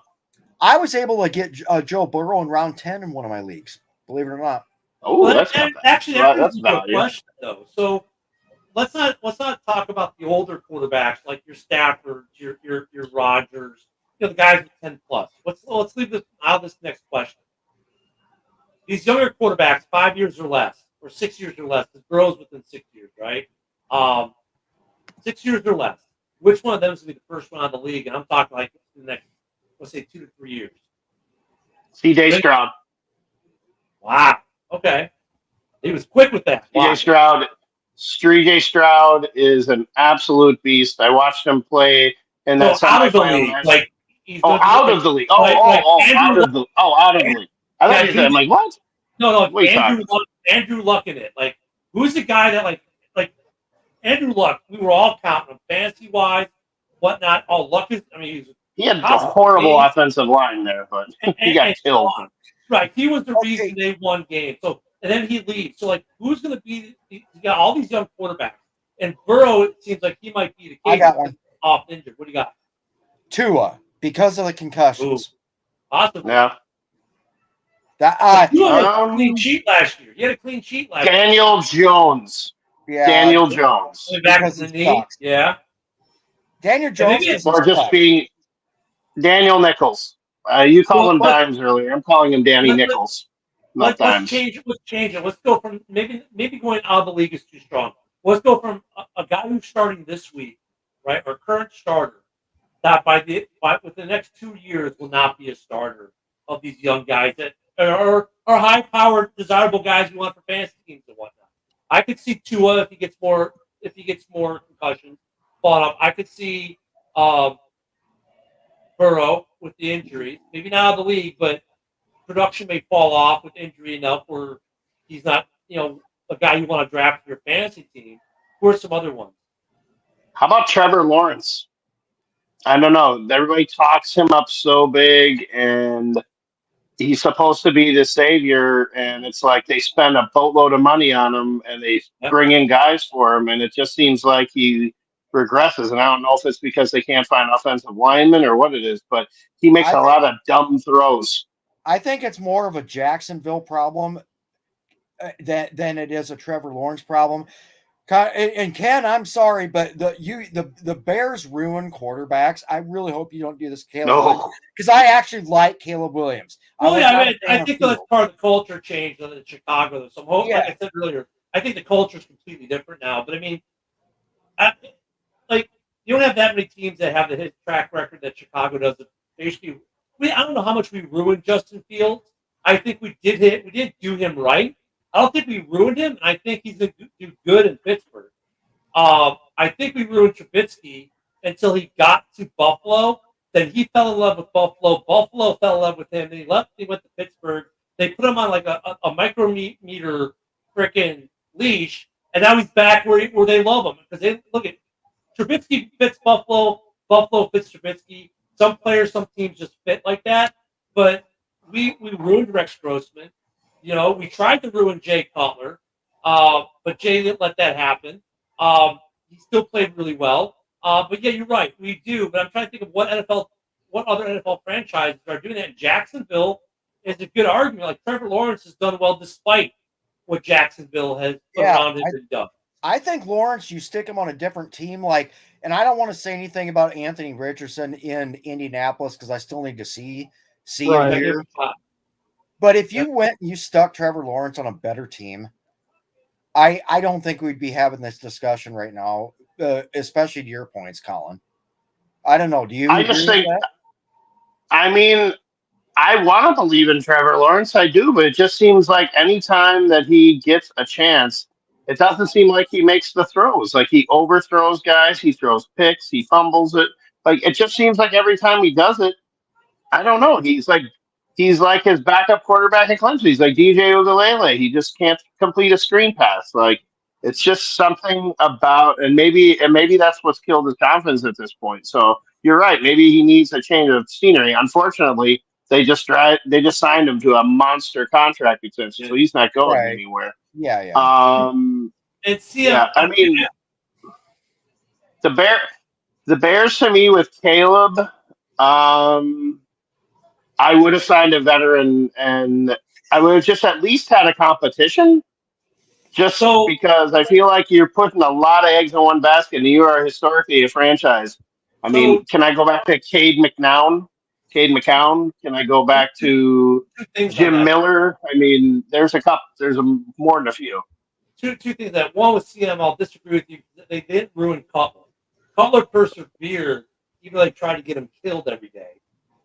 I was able to get Joe Burrow in round 10 in one of my leagues. Believe it or not. Oh, that's actually that's a question though. So let's not talk about the older quarterbacks like your Staffords, your Rodgers, the guys with 10 plus. Let's leave out this next question. These younger quarterbacks, 5 years or less, or 6 years or less, because Burrow's within 6 years, right? 6 years or less. Which one of them is going to be the first one out of the league? And I'm talking like the next, let's say, 2 to 3 years. C.J. Stroud. Wow. Okay. He was quick with that. C.J. Stroud. C.J. Stroud is an absolute beast. I watched him play in that So out of the semifinal. league, like he's Oh, gonna be out like, of the league. like Out of the. Oh, out of the league. I thought yeah, you said. I'm like, what? no, What are you talking? Andrew Luck in it. Like, who's the guy that like Andrew Luck? We were all counting him fantasy wise, whatnot. Oh, Luck is. I mean, He had a horrible offensive line there, but he got killed. Right, he was the reason they won games. So, and then he leaves. So, like, who's going to be? You got all these young quarterbacks, and Burrow. It seems like he might be the case. I got one. Off injured. What do you got? Tua, because of the concussions. Possibly. Yeah. That you had a clean sheet last year. You had a clean sheet last year. Daniel Jones. Coming back Because from the he knee. sucks. Yeah. Daniel Jones or just being Daniel Nichols. You called him Dimes earlier. I'm calling him Danny Nichols. Not Let's Dimes. change it. Let's go from maybe going out of the league is too strong. Let's go from a guy who's starting this week, right? Our current starter, that within the next 2 years will not be a starter of these young guys that are high-powered, desirable guys we want for fantasy teams and whatnot. I could see Tua if he gets more concussions. But I could see Burrow with the injuries. Maybe not out of the league, but production may fall off with injury enough where he's not, a guy you want to draft for your fantasy team. Who are some other ones? How about Trevor Lawrence? I don't know. Everybody talks him up so big, and he's supposed to be the savior, and it's like they spend a boatload of money on him, and they bring in guys for him, and it just seems like he regresses. And I don't know if it's because they can't find offensive linemen or what it is, but he makes a lot of dumb throws. I think it's more of a Jacksonville problem than it is a Trevor Lawrence problem. And Ken, I'm sorry, but the Bears ruin quarterbacks. I really hope you don't do this, Caleb, because I actually like Caleb Williams. Well, I think that's part of the culture change in Chicago. So, like I said earlier, I think the culture is completely different now. But I mean, you don't have that many teams that have the hit track record that Chicago does. Basically, I don't know how much we ruined Justin Fields. I think we did do him right. I don't think we ruined him. I think he's going to do good in Pittsburgh. I think we ruined Trubisky until he got to Buffalo. Then he fell in love with Buffalo. Buffalo fell in love with him. Then he left. He went to Pittsburgh. They put him on like a micrometer freaking leash, and now he's back where they love him because they look at Trubisky fits Buffalo. Buffalo fits Trubisky. Some players, some teams just fit like that. But we ruined Rex Grossman. We tried to ruin Jay Cutler, but Jay didn't let that happen. He still played really well. But yeah, you're right. We do. But I'm trying to think of what other NFL franchises are doing that. Jacksonville is a good argument. Like Trevor Lawrence has done well despite what Jacksonville has put around him and done. I think Lawrence, you stick him on a different team, and I don't want to say anything about Anthony Richardson in Indianapolis because I still need to see him here. But if you went and you stuck Trevor Lawrence on a better team, I don't think we'd be having this discussion right now, especially to your points, Colin. I don't know. Do you? I just think. I mean, I want to believe in Trevor Lawrence. I do, but it just seems like anytime that he gets a chance, it doesn't seem like he makes the throws. Like he overthrows guys, he throws picks, he fumbles it. Like it just seems like every time he does it, I don't know. He's like his backup quarterback in Clemson. He's like DJ Ugalele. He just can't complete a screen pass. Like it's just something about, and maybe that's what's killed his confidence at this point. So you're right. Maybe he needs a change of scenery. Unfortunately, they just signed him to a monster contract extension, so he's not going anywhere. Yeah. I mean, the Bears to me with Caleb. I would have signed a veteran, and I would have just at least had a competition. Because I feel like you're putting a lot of eggs in one basket, and you are historically a franchise. I mean, can I go back to Cade McCown? Can I go back to Jim Miller? I mean, there's a couple. There's more than a few. Two things. That one with CM, I'll disagree with you. They didn't ruin Cutler. Cutler persevered, even though they tried to get him killed every day.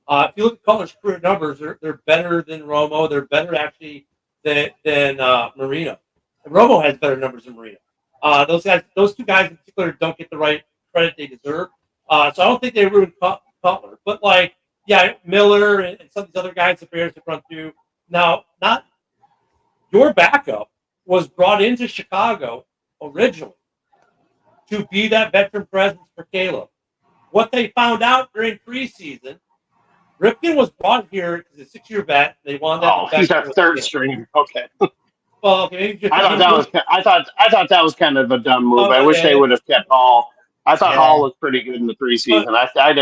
If you look at Cutler's career numbers, they're better than Romo. They're better actually than Marino. And Romo has better numbers than Marino. Those two guys in particular, don't get the right credit they deserve. So I don't think they ruined Cutler. But like, yeah, Miller and some of these other guys the Bears have run through. Now, not your backup was brought into Chicago originally to be that veteran presence for Caleb. What they found out during preseason, Ripken was brought here because he's a 6-year vet. They wanted that. Oh, he's our third stringer. Okay. Well, okay, maybe just I thought that was kind of a dumb move. I wish they would have kept Hall. I thought Hall was pretty good in the preseason. I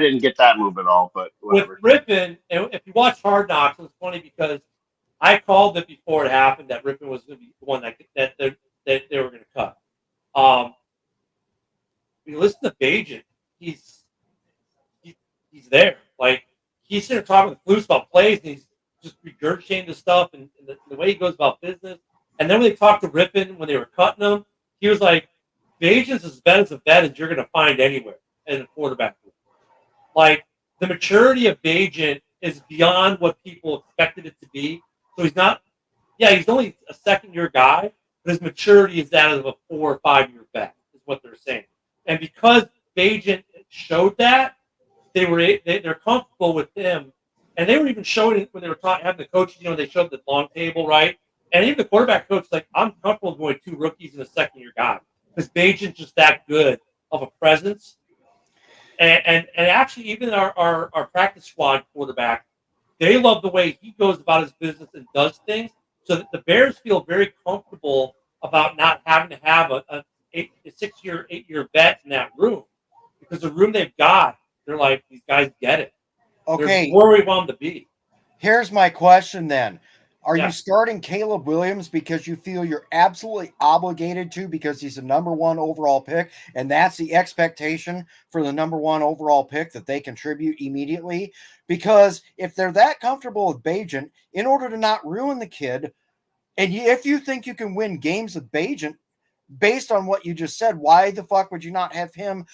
didn't get that move at all. But whatever. With Ripken, and if you watch Hard Knocks, it was funny because I called it before it happened that Ripken was going to be the one that they were going to cut. When you listen to Bajan, he's there. Like he's sitting talking with Flus about plays, and he's just regurgitating the stuff and the way he goes about business. And then when they talked to Rippon when they were cutting him, he was like, "Bajan's as bad as a vet as you're going to find anywhere in a quarterback room." Like the maturity of Bajan is beyond what people expected it to be. So he's not. Yeah, he's only a second-year guy, but his maturity is that of a 4 or 5-year vet, is what they're saying. And because Bajan showed that, they're comfortable with him, and they were even showing it when they were having the coaches. They showed the long table, right? And even the quarterback coach like, I'm comfortable going 2 rookies and a second-year guy because Bajan's just that good of a presence. And actually, even our practice squad quarterback, they love the way he goes about his business and does things, so that the Bears feel very comfortable about not having to have a 6-year, 8-year vet in that room because the room they've got, they're like, these guys get it. Okay. They're where we want them to be. Here's my question then. Are you starting Caleb Williams because you feel you're absolutely obligated to because he's the number 1 overall pick and that's the expectation for the number 1 overall pick that they contribute immediately? Because if they're that comfortable with Bajan, in order to not ruin the kid, and if you think you can win games with Bajan, based on what you just said, why the fuck would you not have him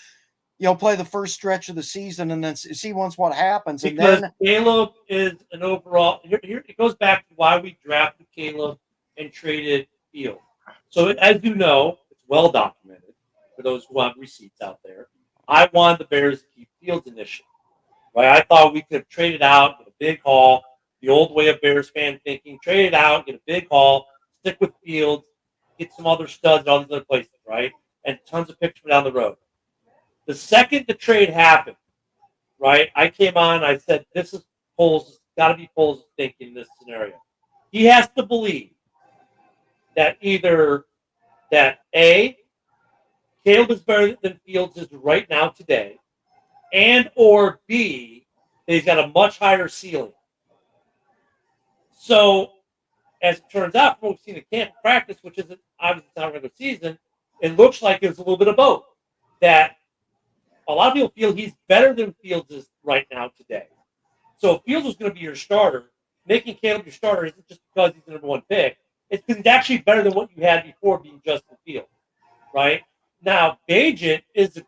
play the first stretch of the season and then see once what happens? Because and then Caleb is an overall. Here it goes back to why we drafted Caleb and traded Fields. So as you know, it's well documented for those who have receipts out there. I wanted the Bears to keep Fields initially. Right? I thought we could have traded out, get a big haul, the old way of Bears fan thinking, trade it out, get a big haul, stick with Fields, get some other studs in all these other places, right? And tons of picks from down the road. The second the trade happened, right, I came on, I said, this is Poles, got to be Poles thinking in this scenario. He has to believe that either that A, Caleb is better than Fields is right now today, and or B, that he's got a much higher ceiling. So, as it turns out, from what we've seen in camp practice, which isn't obviously not a regular season, it looks like it's a little bit of both. That a lot of people feel he's better than Fields is right now today. So if Fields was going to be your starter, making Caleb your starter isn't just because he's the number 1 pick. It's because he's actually better than what you had before being Justin Fields, right? Now, Bajan is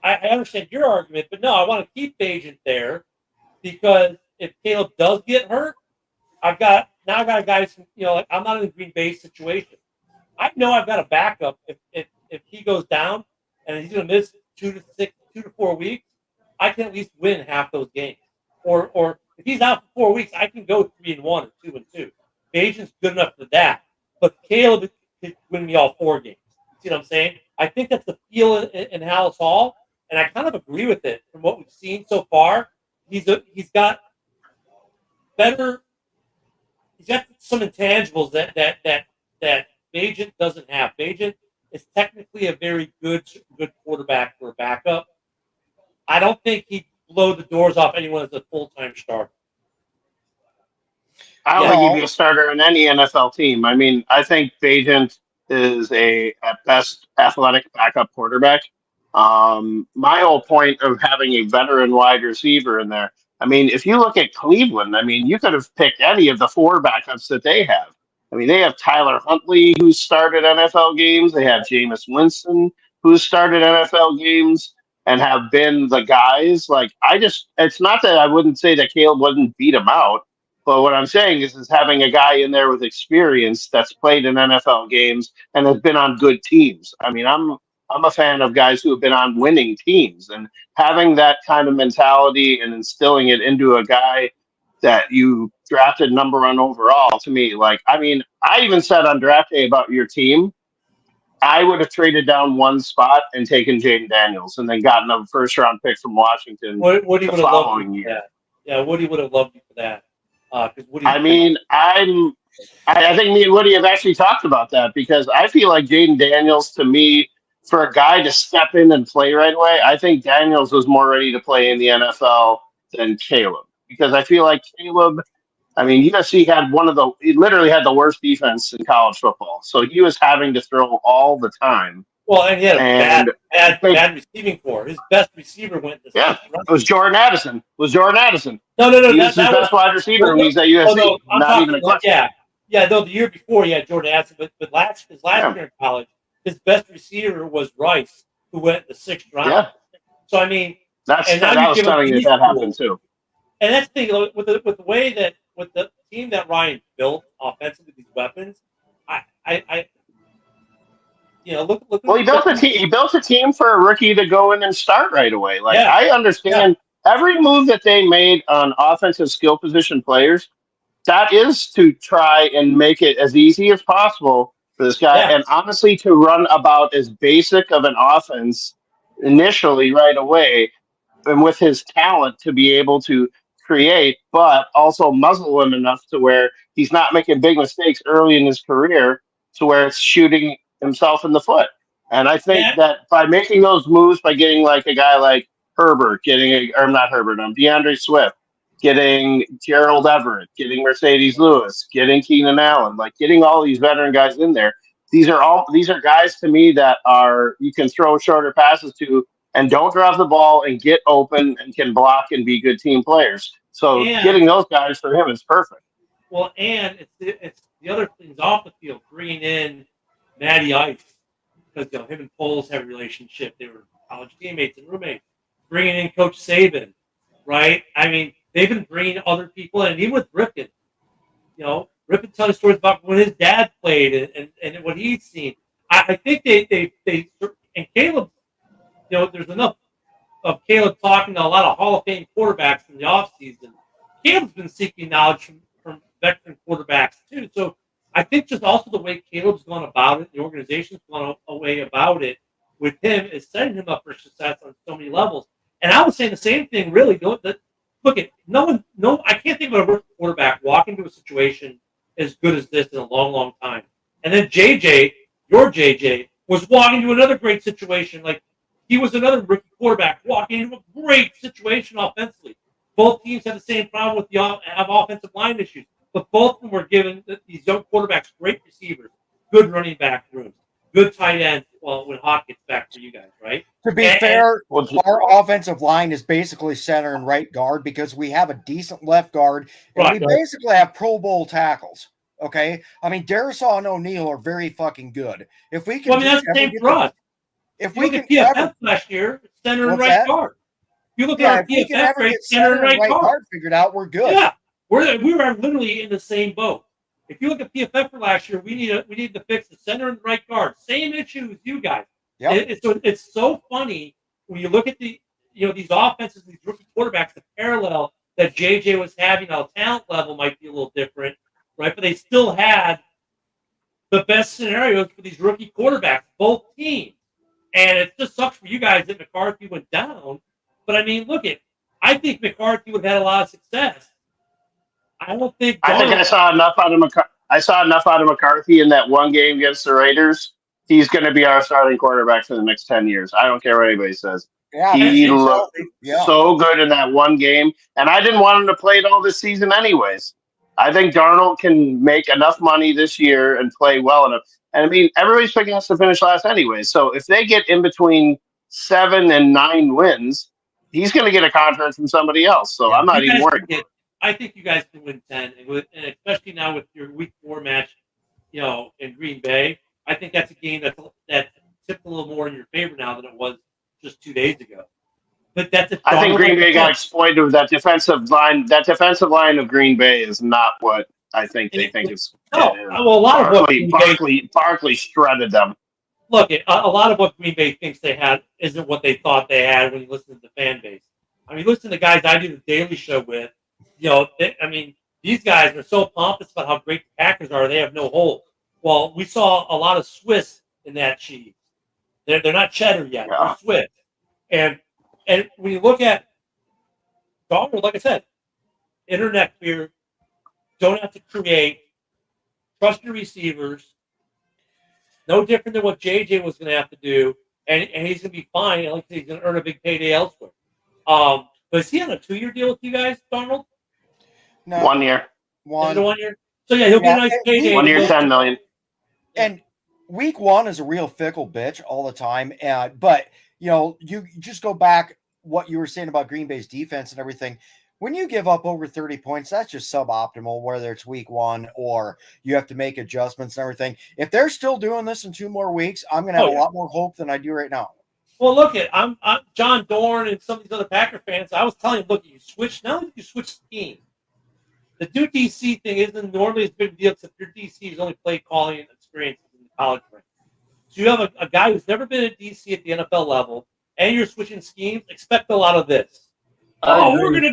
I understand your argument, but no, I want to keep Bajan there because if Caleb does get hurt, I've got a guy who's, like I'm not in a Green Bay situation. I know I've got a backup if he goes down and he's going to miss 2 to 4 weeks, I can at least win half those games. Or if he's out for 4 weeks, I can go 3-1 or 2-2. Bajan's good enough for that. But Caleb could win me all 4 games. See what I'm saying? I think that's the feel in Hallis Hall, and I kind of agree with it from what we've seen so far. He's got better. He's got some intangibles that Bajan doesn't have. Bajan is technically a very good quarterback for a backup. I don't think he'd blow the doors off anyone as a full-time starter. I don't think he'd be a starter in any NFL team. I mean, I think Bajan is at best, athletic backup quarterback. My whole point of having a veteran wide receiver in there, I mean, if you look at Cleveland, I mean, you could have picked any of the 4 backups that they have. I mean, they have Tyler Huntley, who started NFL games. They have Jameis Winston, who started NFL games. and have been the guys. Like it's not that I wouldn't say that Caleb wouldn't beat him out, but what I'm saying is having a guy in there with experience that's played in NFL games and has been on good teams. I mean, I'm a fan of guys who have been on winning teams, and having that kind of mentality and instilling it into a guy that you drafted number one overall. To me, like, I mean, I even said on draft day about your team, I would have traded down one spot and taken Jaden Daniels and then gotten a first round pick from Washington Woody the would have loved following you for year. that. Yeah, Woody would have loved you for that. Because Woody. I mean, I think me and Woody have actually talked about that because I feel like Jaden Daniels, to me, for a guy to step in and play right away, I think Daniels was more ready to play in the NFL than Caleb. Because I feel like Caleb, I mean, USC had he literally had the worst defense in college football. So he was having to throw all the time. Well, and he had a And bad receiving core. His best receiver went the yeah, sixth round. it was Jordan Addison. No. He was his best wide receiver when he's at USC. No, not even a question. No, the year before he had Jordan Addison, but his last year in college, his best receiver was Rice, who went the sixth round. Yeah. So I mean, that was stunning that happened too. And that's the thing with the way that with the team that Ryan built offensively, these weapons, I look. Well, he built a team. He built a team for a rookie to go in and start right away. Like I understand every move that they made on offensive skill position players. That is to try and make it as easy as possible for this guy, and honestly, to run about as basic of an offense initially right away, and with his talent to be able to create, but also muzzle him enough to where he's not making big mistakes early in his career, to where it's shooting himself in the foot. And I think that by making those moves, by getting like a guy like Herbert, DeAndre Swift, getting Gerald Everett, getting Mercedes Lewis, getting Keenan Allen, like getting all these veteran guys in there. These are guys to me that you can throw shorter passes to and don't drop the ball and get open and can block and be good team players. So getting those guys for him is perfect. Well, and it's the other things off the field, bringing in Matty Ice, because him and Poles have a relationship. They were college teammates and roommates. Bringing in Coach Saban, right? I mean, they've been bringing other people in, and even with Ripken. Ripken telling stories about when his dad played and what he's seen. I think they and Caleb, there's enough of Caleb talking to a lot of Hall of Fame quarterbacks in the offseason. Caleb's been seeking knowledge from veteran quarterbacks too. So I think just also the way Caleb's gone about it, the organization's gone away about it with him is setting him up for success on so many levels. And I was saying the same thing, really. Look at I can't think of a quarterback walk into a situation as good as this in a long, long time. And then your JJ, was walking into another great situation. Like he was another rookie quarterback walking into a great situation offensively. Both teams had the same problem with have offensive line issues, but both of them were given these young quarterbacks great receivers, good running back rooms, good tight ends. Well, when Hawk gets back for you guys, right? To be fair, our offensive line is basically center and right guard because we have a decent left guard, and we basically have Pro Bowl tackles. Okay, I mean Darisaw and O'Neal are very fucking good. If we can, that's the same for us. If we can PFF last year, center and right guard. If you look at our PFF grade, center and right guard figured out, we're good. Yeah, we were literally in the same boat. If you look at PFF for last year, we need to fix the center and right guard. Same issue with you guys. Yep. It's so funny when you look at these offenses, these rookie quarterbacks, the parallel that JJ was having on a talent level might be a little different, right? But they still had the best scenarios for these rookie quarterbacks, both teams. And it just sucks for you guys that McCarthy went down. But I mean, I think McCarthy would have had a lot of success. I think I saw enough out of McCarthy. I saw enough out of McCarthy in that one game against the Raiders. He's going to be our starting quarterback for the next 10 years. I don't care what anybody says. Yeah, he looked so good in that one game, and I didn't want him to play it all this season anyways. I think Darnold can make enough money this year and play well enough. And I mean, everybody's picking us to finish last anyway. So if they get in between 7 and 9 wins, he's going to get a contract from somebody else. So I'm not even worried. I think you guys can win 10, and especially now with your Week 4 match, in Green Bay. I think that's a game that tipped a little more in your favor now than it was just 2 days ago. But that's a I think Darnold, Green like Bay I got said, exploited with that defensive line. That defensive line of Green Bay is not what I think they think it no. is. Well, a lot of what Green Bay Barkley shredded them. look, a lot of what Green Bay thinks they had isn't what they thought they had when you listen to the fan base. I mean, listen to the guys I do the Daily Show with. These guys are so pompous about how great the Packers are. They have no holes. Well, we saw a lot of Swiss in that cheese. They're not cheddar yet. Yeah. They're Swiss. And when you look at Darnold, like I said, internet fear, don't have to create, trust your receivers. No different than what JJ was going to have to do, and he's going to be fine. Like I said, he's going to earn a big payday elsewhere. But is he on a 2-year deal with you guys, Darnold? No, 1 year. Is it a 1 year? So he'll get Yeah, a nice payday. 1 year, $10 million. And week one is a real fickle bitch all the time. But you just go back what you were saying about Green Bay's defense and everything. When you give up over 30 points, that's just suboptimal, whether it's week one or you have to make adjustments and everything. If they're still doing this in 2 more weeks, I'm going to have a lot more hope than I do right now. Well, look at I'm John Dorn and some of these other Packer fans. I was telling them, look, you switch now. You switch scheme. The new DC thing isn't normally as big a deal, except your DC has only played calling experience in the college ranks. So you have a guy who's never been at DC at the NFL level, and you're switching schemes. Expect a lot of this. We're gonna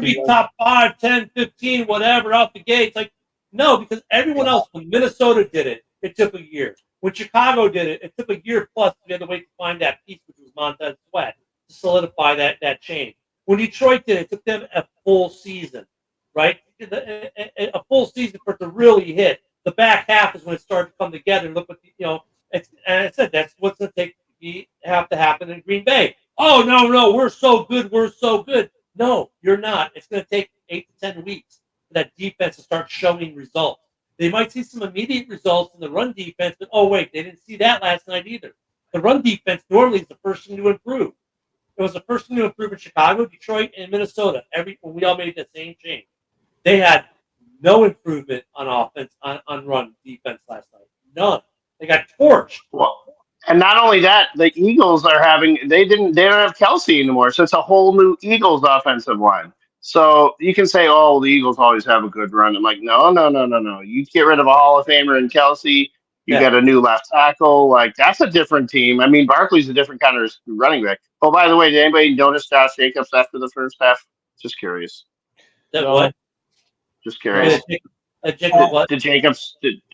be top 5, 10, 15, whatever out the gates. Like, no, because everyone else, when Minnesota did it, it took a year. When Chicago did it, it took a year plus. We had to wait to find that piece, which was Montez Sweat, to solidify that change. When Detroit did it, it took them a full season, right? A full season for it to really hit. The back half is when it started to come together. And look what and I said that's what's going to have to happen in Green Bay. Oh, no, we're so good. No, you're not. It's going to take 8 to 10 weeks for that defense to start showing results. They might see some immediate results in the run defense, but oh, wait, they didn't see that last night either. The run defense normally is the first thing to improve. It was the first thing to improve in Chicago, Detroit, and Minnesota. When we all made the same change. They had no improvement on offense, on run defense last night. None. They got torched. Well, and not only that, the Eagles they don't have Kelsey anymore, so it's a whole new Eagles offensive line. So you can say, oh, the Eagles always have a good run. I'm like, no. You get rid of a Hall of Famer in Kelsey, you got a new left tackle. Like, that's a different team. I mean, Barkley's a different kind of running back. Oh, by the way, did anybody notice Josh Jacobs after the first half? Just curious. What? Just curious. What?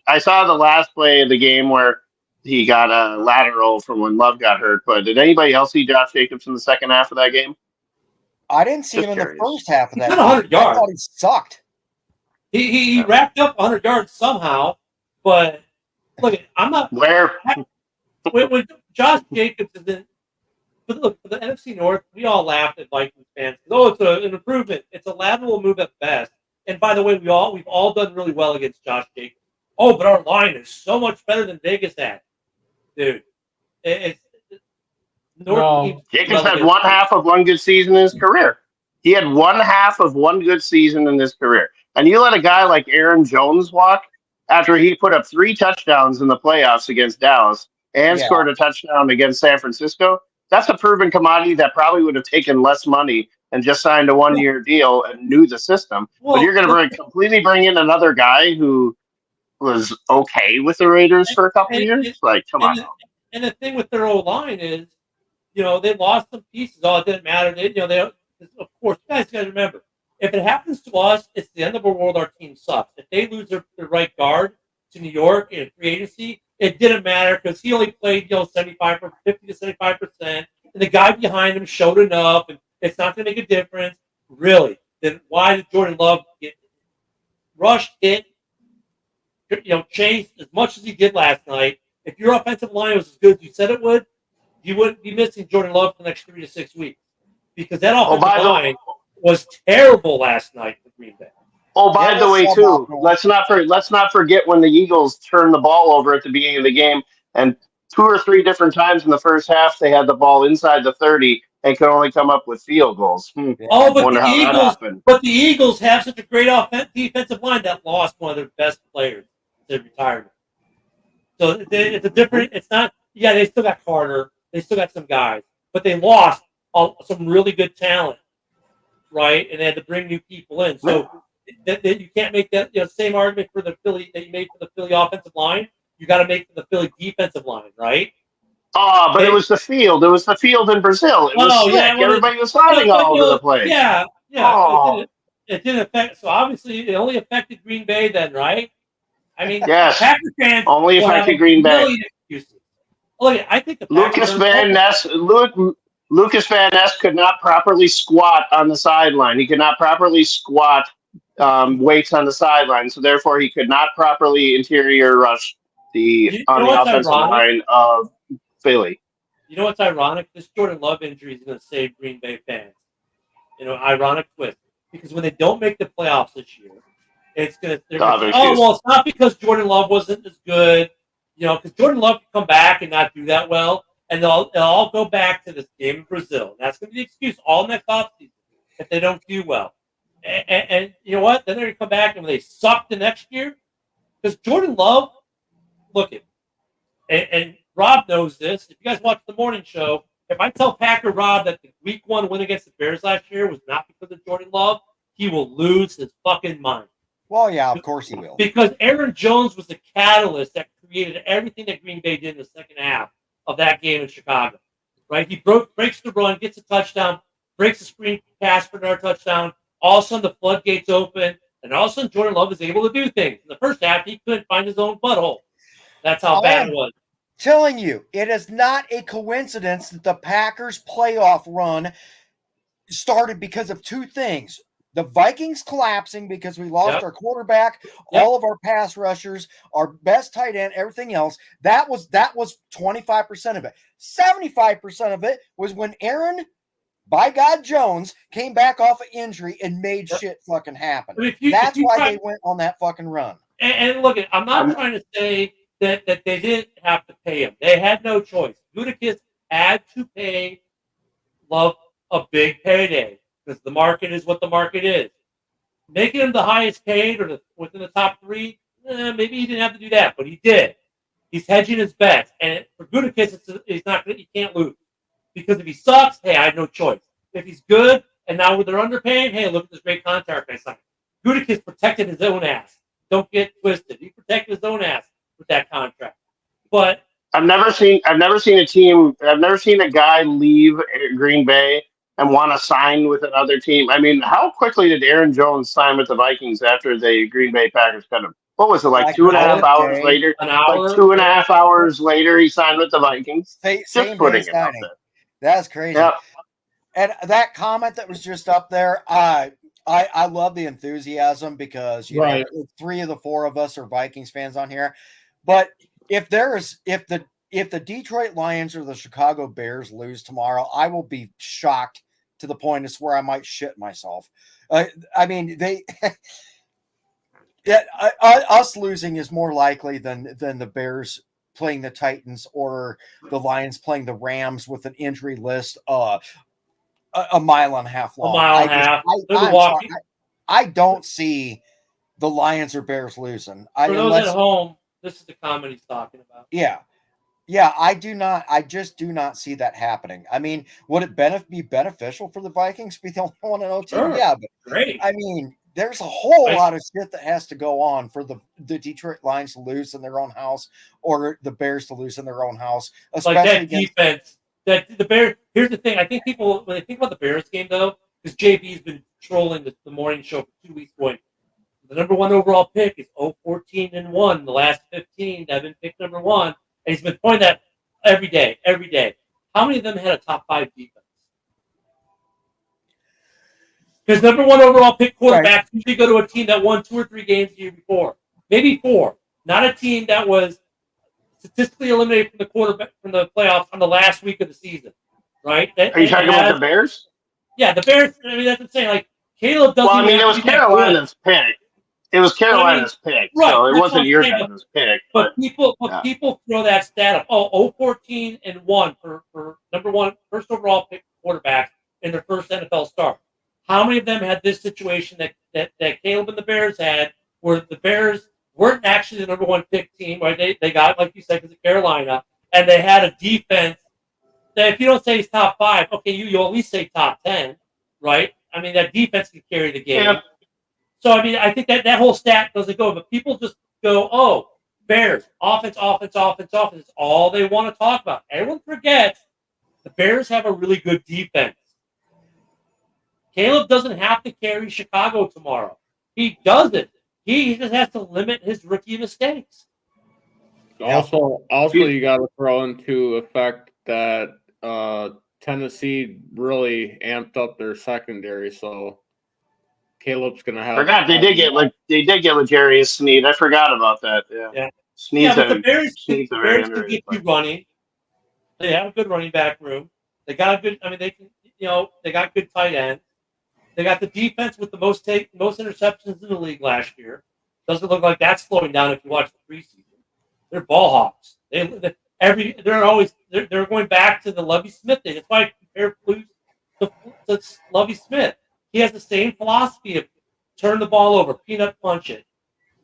I saw the last play of the game where he got a lateral from when Love got hurt, but did anybody else see Josh Jacobs in the second half of that game? I didn't see him in the first half of that. He got 100 yards. I thought he sucked. He racked up 100 yards somehow, but look, I'm not. Where? When Josh Jacobs is in. But look, for the NFC North, we all laughed at Vikings fans. Oh, it's an improvement. It's a lateral move at best. And by the way, we've all done really well against Josh Jacobs. Oh, but our line is so much better than Vegas had. Dude, Jacobs had one half of one good season in his career. He had one half of one good season in his career. And you let a guy like Aaron Jones walk after he put up 3 touchdowns in the playoffs against Dallas and scored a touchdown against San Francisco. That's a proven commodity that probably would have taken less money and just signed a 1-year deal and knew the system. But you're going to completely bring in another guy who was okay with the Raiders for a couple of years? Like, come on. And the thing with their O-line is, they lost some pieces. Oh, it didn't matter. Of course, you guys got to remember, if it happens to us, it's the end of the world. Our team sucks. If they lose their right guard to New York in free agency, it didn't matter because he only played 50 to 75%, and the guy behind him showed enough, and it's not going to make a difference. Really? Then why did Jordan Love get rushed, hit, chased as much as he did last night? If your offensive line was as good as you said it would, you wouldn't be missing Jordan Love for the next 3 to 6 weeks because that offensive line was terrible last night for Green Bay. Oh, by the way, too, let's not forget when the Eagles turned the ball over at the beginning of the game, and 2 or 3 different times in the first half they had the ball inside the 30 and could only come up with field goals. Oh, but the Eagles have such a great defensive line that lost one of their best players to retirement. So it's a different. It's not. Yeah, they still got Carter. They still got some guys, but they lost some really good talent, right? And they had to bring new people in. So that you can't make that same argument for the Philly that you made for the Philly offensive line. You got to make for the Philly defensive line, right? Oh, but it was the field. It was the field in Brazil. It was slick. Yeah, well, Everybody was sliding all over the place. Yeah. Oh. It didn't affect. So obviously, it only affected Green Bay then, right? I mean, Yes. Packers fans only will have affected a Green Bay. million excuses. Look, I think the Packers Lucas Van Ness could not properly squat on the sideline. He could not properly squat weights on the sideline, so therefore he could not properly interior rush on the offensive line of Philly. You know what's ironic? This Jordan Love injury is going to save Green Bay fans. Ironic twist. Because when they don't make the playoffs this year, it's going to, it's not because Jordan Love wasn't as good, because Jordan Love can come back and not do that well, and they'll all go back to this game in Brazil. And that's going to be the excuse all next offseason if they don't do well. And you know what? Then they're going to come back and when they suck the next year, because Jordan Love, and Rob knows this. If you guys watch the morning show, if I tell Packer Rob that the Week 1 win against the Bears last year was not because of Jordan Love, he will lose his fucking mind. Well, yeah, of course he will. Because Aaron Jones was the catalyst that created everything that Green Bay did in the second half of that game in Chicago. Right? He breaks the run, gets a touchdown, breaks the screen pass for another touchdown. All of a sudden, the floodgates open, and all of a sudden, Jordan Love is able to do things. In the first half, he couldn't find his own butthole. That's how bad it was. Telling you, it is not a coincidence that the Packers playoff run started because of two things. The Vikings collapsing because we lost our quarterback, all of our pass rushers, our best tight end, everything else. That was 25% of it. 75% of it was when Aaron, by God Jones, came back off of injury and made shit fucking happen. That's why they went on that fucking run. And look, I'm not trying to say that they didn't have to pay him. They had no choice. Gutekunst had to pay Love a big payday because the market is what the market is. Making him the highest paid or within the top three, maybe he didn't have to do that, but he did. He's hedging his bets, and for Gutekunst, he can't lose because if he sucks, hey, I have no choice. If he's good, and now they're underpaying, hey, look at this great contract I signed. Gutekunst protected his own ass. Don't get twisted. He protected his own ass with that contract. But I've never seen a guy leave Green Bay and want to sign with another team. I mean, how quickly did Aaron Jones sign with the Vikings after the Green Bay Packers cut him? What was it, like 2.5 hours later? Like 2.5 hours later, he signed with the Vikings. Same day signing. That's crazy. Yeah. And that comment that was just up there, I love the enthusiasm because know, 3 of the 4 of us are Vikings fans on here. But if the Detroit Lions or the Chicago Bears lose tomorrow, I will be shocked to the point of where I might shit myself. I mean, us losing is more likely than the Bears playing the Titans or the Lions playing the Rams with an injury list a mile and a half long. I don't see the Lions or Bears losing. For those at home, this is the comment he's talking about. Yeah, I just do not see that happening. I mean, would it be beneficial for the Vikings to be the only 1-0 team? Sure. Yeah, but great. I mean, there's a whole lot of shit that has to go on for the Detroit Lions to lose in their own house or the Bears to lose in their own house. Especially like that defense. That the Bears. Here's the thing. I think people, when they think about the Bears game, though, because JB's been trolling the morning show for 2 weeks going, the number 1 overall pick is 0-14-1. The last 15 that have been picked number 1. And he's been pointing that every day. How many of them had a top 5 defense? Because number 1 overall pick quarterbacks usually go to a team that won 2 or 3 games the year before. Maybe 4. Not a team that was statistically eliminated from the playoffs on the last week of the season. Right? Are you talking about the Bears? Yeah, the Bears. I mean, that's what I'm saying. Like, Caleb doesn't. Well, I mean, it was Carolina's pick. It was Carolina's pick, so it wasn't your guys' pick. But people throw that stat up. 0-14-1 for number 1 first overall pick quarterbacks in their first NFL start. How many of them had this situation that Caleb and the Bears had, where the Bears weren't actually the number 1 pick team, right? They got, like you said, because of Carolina, and they had a defense if you don't say he's top 5, okay, you'll at least say top 10, right? I mean, that defense can carry the game. Yeah. So, I mean, I think that whole stat doesn't go, but people just go, oh, Bears, offense. It's all they want to talk about. Everyone forgets the Bears have a really good defense. Caleb doesn't have to carry Chicago tomorrow. He doesn't. He just has to limit his rookie mistakes. Also, you got to throw into effect that Tennessee really amped up their secondary, so Caleb's going to have. Forgot they did get Legarius Sneed. I forgot about that. Yeah. Sneed's but the Bears can get you running. They have a good running back room. They got a good. I mean, they can. They got good tight ends. They got the defense with the most interceptions in the league last year. Doesn't look like that's slowing down if you watch the preseason. They're ball hawks. They're going back to the Lovie Smith thing. That's why I compare Flus to Lovie Smith. He has the same philosophy of turn the ball over, peanut punch it,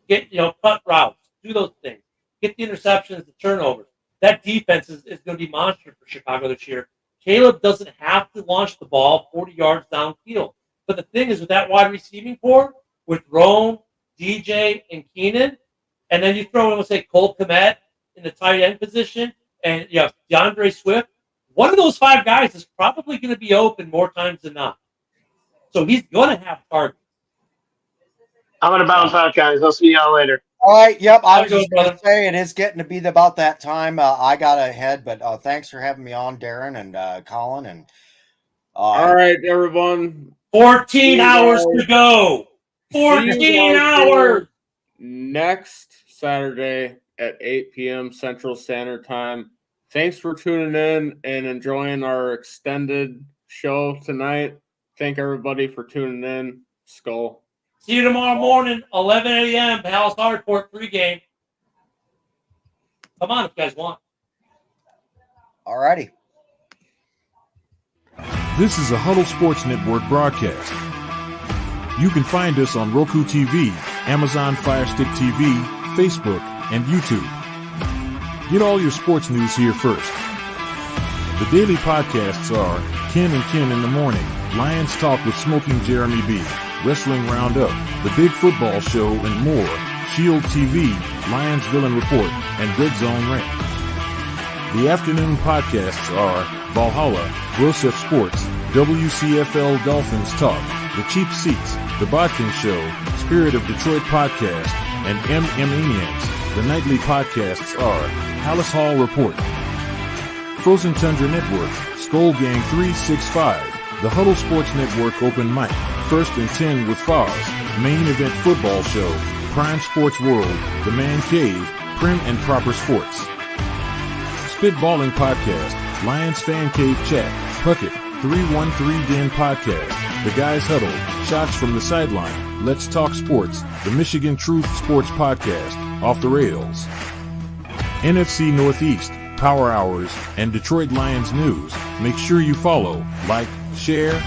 get cut routes, do those things, get the interceptions, the turnovers. That defense is going to be monster for Chicago this year. Caleb doesn't have to launch the ball 40 yards downfield. But the thing is, with that wide receiving core, with Rome, DJ, and Keenan, and then you throw in, let's say, Cole Kmet in the tight end position, and you have DeAndre Swift, one of those 5 guys is probably going to be open more times than not. So he's going to have targets. I'm going to bounce out, guys. I'll see y'all later. All right. Yep. I was just going to say it is getting to be about that time. I got ahead, but thanks for having me on, Darren and Colin. And all right, everyone. 14 hours to go. 14 hours. Next Saturday at 8 p.m. Central Standard Time. Thanks for tuning in and enjoying our extended show tonight. Thank everybody for tuning in. Skol. See you tomorrow morning, 11 a.m. Palace Hardcourt pregame. Come on if you guys want. All righty. This is a Huddle Sports Network broadcast. You can find us on Roku TV, Amazon Fire Stick TV, Facebook, and YouTube. Get all your sports news here first. The daily podcasts are Ken and Ken in the Morning, Lions Talk with Smoking Jeremy B, Wrestling Roundup, The Big Football Show, and more, Shield TV, Lions Villain Report, and Red Zone Rant. The afternoon podcasts are Valhalla, Grosef Sports, WCFL Dolphins Talk, The Cheap Seats, The Bodkin Show, Spirit of Detroit Podcast, and MM The nightly podcasts are Palace Hall Report, Frozen Tundra Network, Skol Gang 365, The Huddle Sports Network Open Mic, First and 10 with Foz, Main Event Football Show, Prime Sports World, The Man Cave, Prim and Proper Sports. Spitballing Podcast, Lions Fan Cave Chat, Puckett, 313 Den Podcast, The Guys Huddle, Shots from the Sideline, Let's Talk Sports, The Michigan Truth Sports Podcast, Off the Rails. NFC Northeast, Power Hours, and Detroit Lions News. Make sure you follow, like, share,